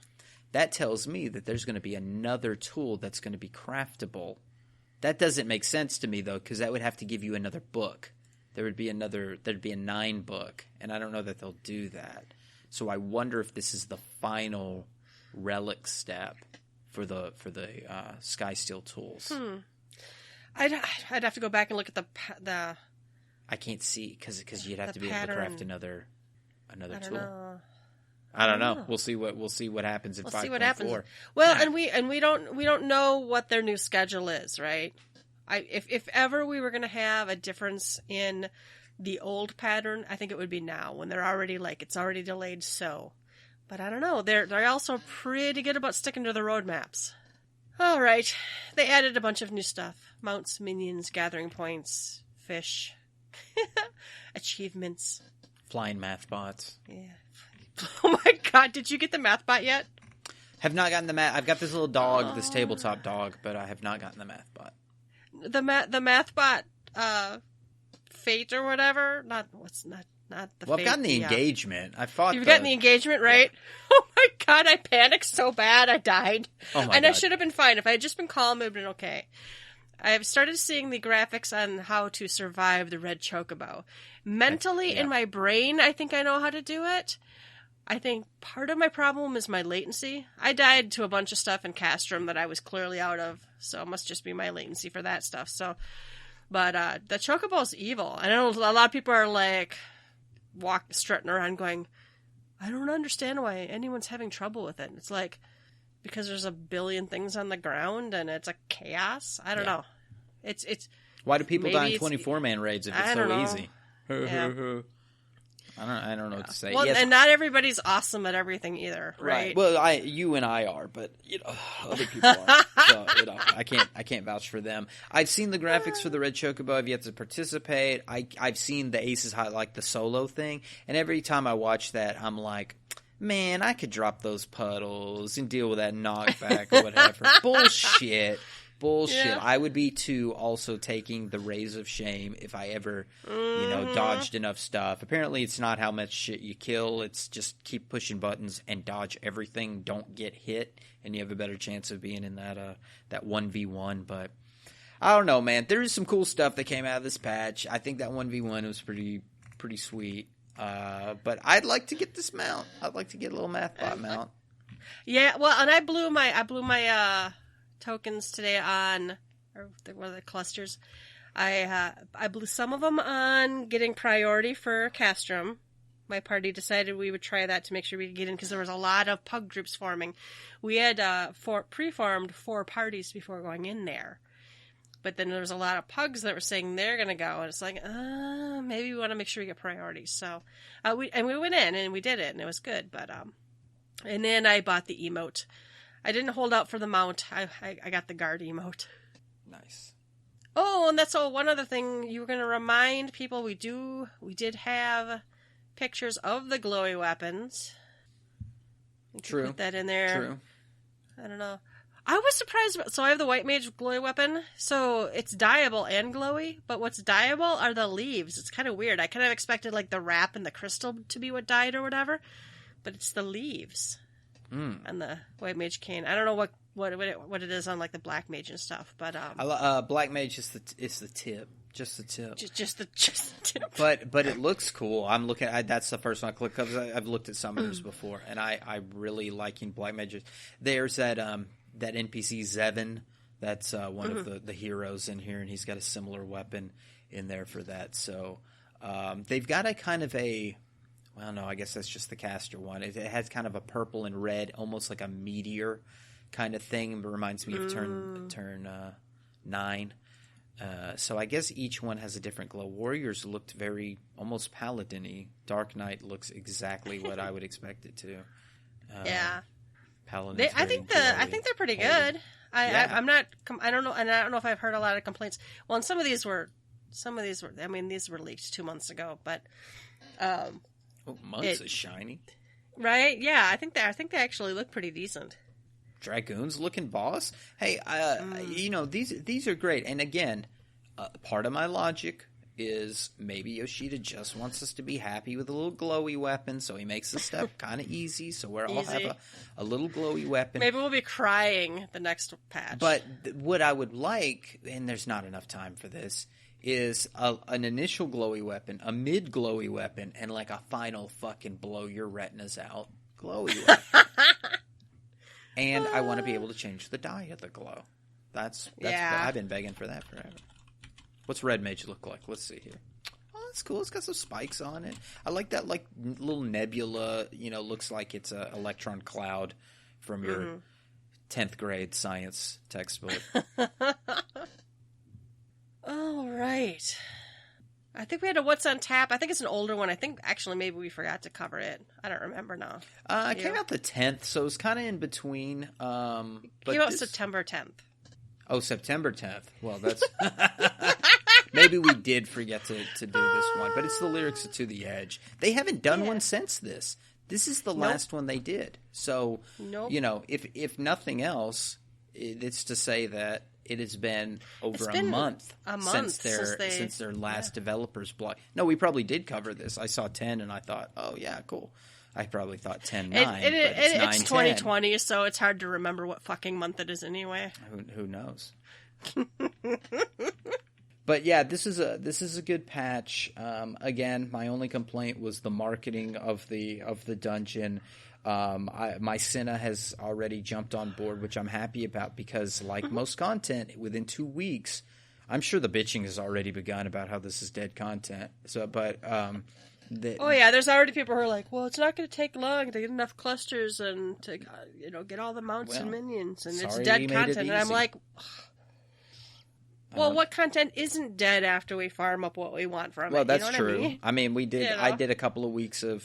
that tells me that there's going to be another tool that's going to be craftable. That doesn't make sense to me, though, because that would have to give you another book. There'd be a 9 book, and I don't know that they'll do that. So I wonder if this is the final relic step for the Sky Steel tools. I'd have to go back and look at the. I can't see because you'd have to be pattern. able to craft another tool. Know. I don't know. We'll see what happens in 5.4. See what happens. Well, and we don't know what their new schedule is, right? If ever we were going to have a difference in the old pattern, I think it would be now when they're already it's already delayed. So, but I don't know. They're also pretty good about sticking to the roadmaps. All right, they added a bunch of new stuff: mounts, minions, gathering points, fish, achievements, flying math bots. Yeah. Oh my God! Did you get the math bot yet? Have not gotten the math. I've got this little dog, this tabletop dog, but I have not gotten the math bot. The math bot, fate or whatever. Not the. Well, I've gotten the engagement. I fought. You've gotten the engagement, right? Yeah. Oh my God! I panicked so bad, I died. Oh my God! And I should have been fine if I had just been calm. It would have been okay. I've started seeing the graphics on how to survive the red chocobo. Mentally, in my brain, I think I know how to do it. I think part of my problem is my latency. I died to a bunch of stuff in Castrum that I was clearly out of, so it must just be my latency for that stuff. So, but the chocobo's evil. I know a lot of people are strutting around going, I don't understand why anyone's having trouble with it. It's because there's a billion things on the ground and it's a chaos. I don't know. It's why do people die in 24-man raids if it's so easy? Yeah. I don't know what to say. Well, and not everybody's awesome at everything either, right? Well, you and I are, but other people are. So I can't vouch for them. I've seen the graphics for the Red Chocobo. I've yet to participate. I've seen the Aces High, the solo thing, and every time I watch that, I'm like, man, I could drop those puddles and deal with that knockback or whatever. Bullshit. Yeah. I would be too also taking the rays of shame if I ever, dodged enough stuff. Apparently it's not how much shit you kill. It's just keep pushing buttons and dodge everything. Don't get hit, and you have a better chance of being in that 1v1. But I don't know, man. There is some cool stuff that came out of this patch. I think that 1v1 was pretty sweet. But I'd like to get this mount. I'd like to get a little mathbot mount. Yeah, well, and I blew my tokens today on, or one of the clusters. I blew some of them on getting priority for Castrum. My party decided we would try that to make sure we could get in because there was a lot of pug groups forming. We had pre-formed 4 parties before going in there. But then there was a lot of pugs that were saying they're going to go. And it's maybe we want to make sure we get priorities. So we went in and we did it and it was good. But and then I bought the emote. I didn't hold out for the mount. I got the guard emote. Nice. Oh, and that's one other thing you were going to remind people. We did have pictures of the glowy weapons. True. Put that in there. True. I don't know. I was surprised. So I have the white mage glowy weapon. So it's dyeable and glowy. But what's dyeable are the leaves. It's kind of weird. I kind of expected the wrap and the crystal to be what dyed or whatever. But it's the leaves. And the white mage cane. I don't know what it is on the black mage and stuff, but black mage is the tip, just the tip, just the tip. But it looks cool. I'm looking at that's the first one I click because I've looked at summoners before, and I really liking black mages. There's that NPC Zevin. That's one of the heroes in here, and he's got a similar weapon in there for that. So They've got a kind of a, well, no, I guess that's just the caster one. It has kind of a purple and red, almost like a meteor kind of thing. It reminds me of turn 9. So I guess each one has a different glow. Warriors looked very almost paladin-y. Dark Knight looks exactly what I would expect it to. Yeah, Paladins. I think they're pretty good. I'm not. I don't know, and I don't know if I've heard a lot of complaints. Well, and some of these were. I mean, these were leaked 2 months ago, but. Monks is shiny, right? Yeah, I think they actually look pretty decent. Dragoons looking boss. Hey, these are great. And again, part of my logic is maybe Yoshida just wants us to be happy with a little glowy weapon, so he makes the step kind of easy, so we'll all have a little glowy weapon. Maybe we'll be crying the next patch. But what I would like, and there's not enough time for this, is an initial glowy weapon, a mid glowy weapon, and like a final fucking blow your retinas out glowy weapon. And I want to be able to change the dye of the glow. That's I've been begging for that forever. What's Red Mage look like? Let's see here. Oh, that's cool. It's got some spikes on it. I like that, like, little nebula, looks like it's an electron cloud from your 10th grade science textbook. All right. I think we had a What's on Tap. I think it's an older one. I think, actually, maybe we forgot to cover it. I don't remember now. It came out the 10th, so it was kind of in between. Came out September 10th. Oh, September 10th. Well, that's... Maybe we did forget to do this one, but it's the lyrics of To the Edge. They haven't done one since this. This is the last one they did. So, if nothing else, it's to say that it has been over a month since their last developers blog. No, we probably did cover this. I saw 10 and I thought, oh yeah, cool. I probably thought 10-9, but it's 2020, so it's hard to remember what fucking month it is anyway. Who knows? But yeah, this is a good patch. Again, my only complaint was the marketing of the dungeon. My Senna has already jumped on board, which I'm happy about because, like most content, within 2 weeks, I'm sure the bitching has already begun about how this is dead content. So, but there's already people who are like, well, it's not going to take long to get enough clusters and to get all the mounts and minions, and it's dead content. And I'm like, well, what content isn't dead after we farm up what we want from it? Well, that's true. I mean, we did. I did a couple of weeks of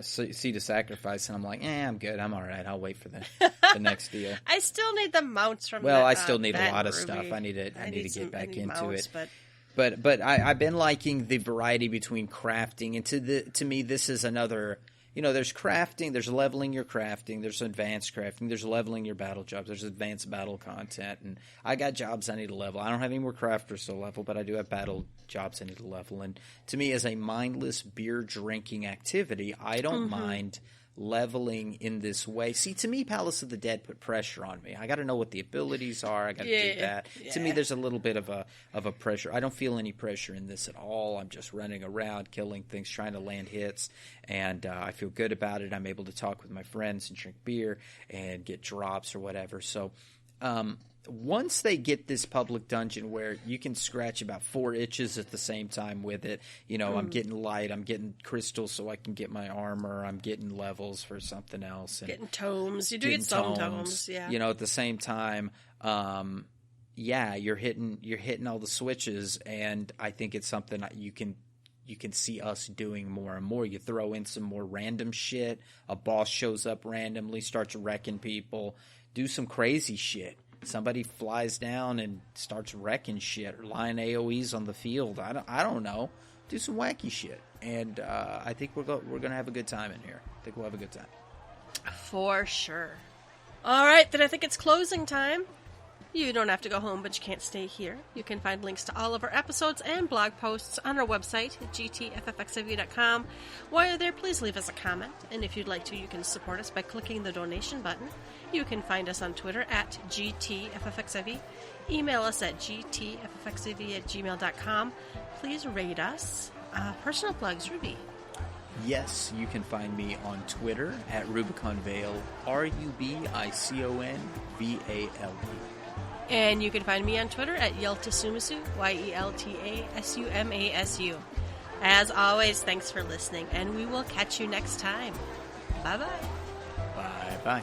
Seed of Sacrifice, and I'm like, I'm good. I'm all right. I'll wait for the next deal. I still need the mounts from. Well, I still need a lot of stuff. I need to get back into mounts, it. But I've been liking the variety between crafting, and to me, this is another. There's crafting, there's leveling your crafting, there's advanced crafting, there's leveling your battle jobs, there's advanced battle content, and I got jobs I need to level. I don't have any more crafters to level, but I do have battle jobs I need to level. And to me, as a mindless beer drinking activity, I don't mind leveling in this way. See, to me, Palace of the Dead put pressure on me. I got to know what the abilities are. I got to do that. Yeah. To me, there's a little bit of a pressure. I don't feel any pressure in this at all. I'm just running around, killing things, trying to land hits, and I feel good about it. I'm able to talk with my friends and drink beer and get drops or whatever. So, once they get this public dungeon where you can scratch about 4 itches at the same time with it, I'm getting light, I'm getting crystals so I can get my armor, I'm getting levels for something else. And getting tomes. You do get some tomes, yeah. At the same time, you're hitting all the switches, and I think it's something that you can see us doing more and more. You throw in some more random shit, a boss shows up randomly, starts wrecking people, do some crazy shit. Somebody flies down and starts wrecking shit or line AoEs on the field. I don't know. Do some wacky shit. And I think we're going to have a good time in here. I think we'll have a good time. For sure. All right, then I think it's closing time. You don't have to go home, but you can't stay here. You can find links to all of our episodes and blog posts on our website, gtffxiv.com. While you're there, please leave us a comment. And if you'd like to, you can support us by clicking the donation button. You can find us on Twitter at gtffxiv. Email us at gtffxiv@gmail.com. Please rate us. Personal plugs, Ruby. Yes, you can find me on Twitter at RubiconVale, RubiconVale. And you can find me on Twitter at Yeltasumasu, YELTASUMASU. As always, thanks for listening, and we will catch you next time. Bye-bye. Bye-bye.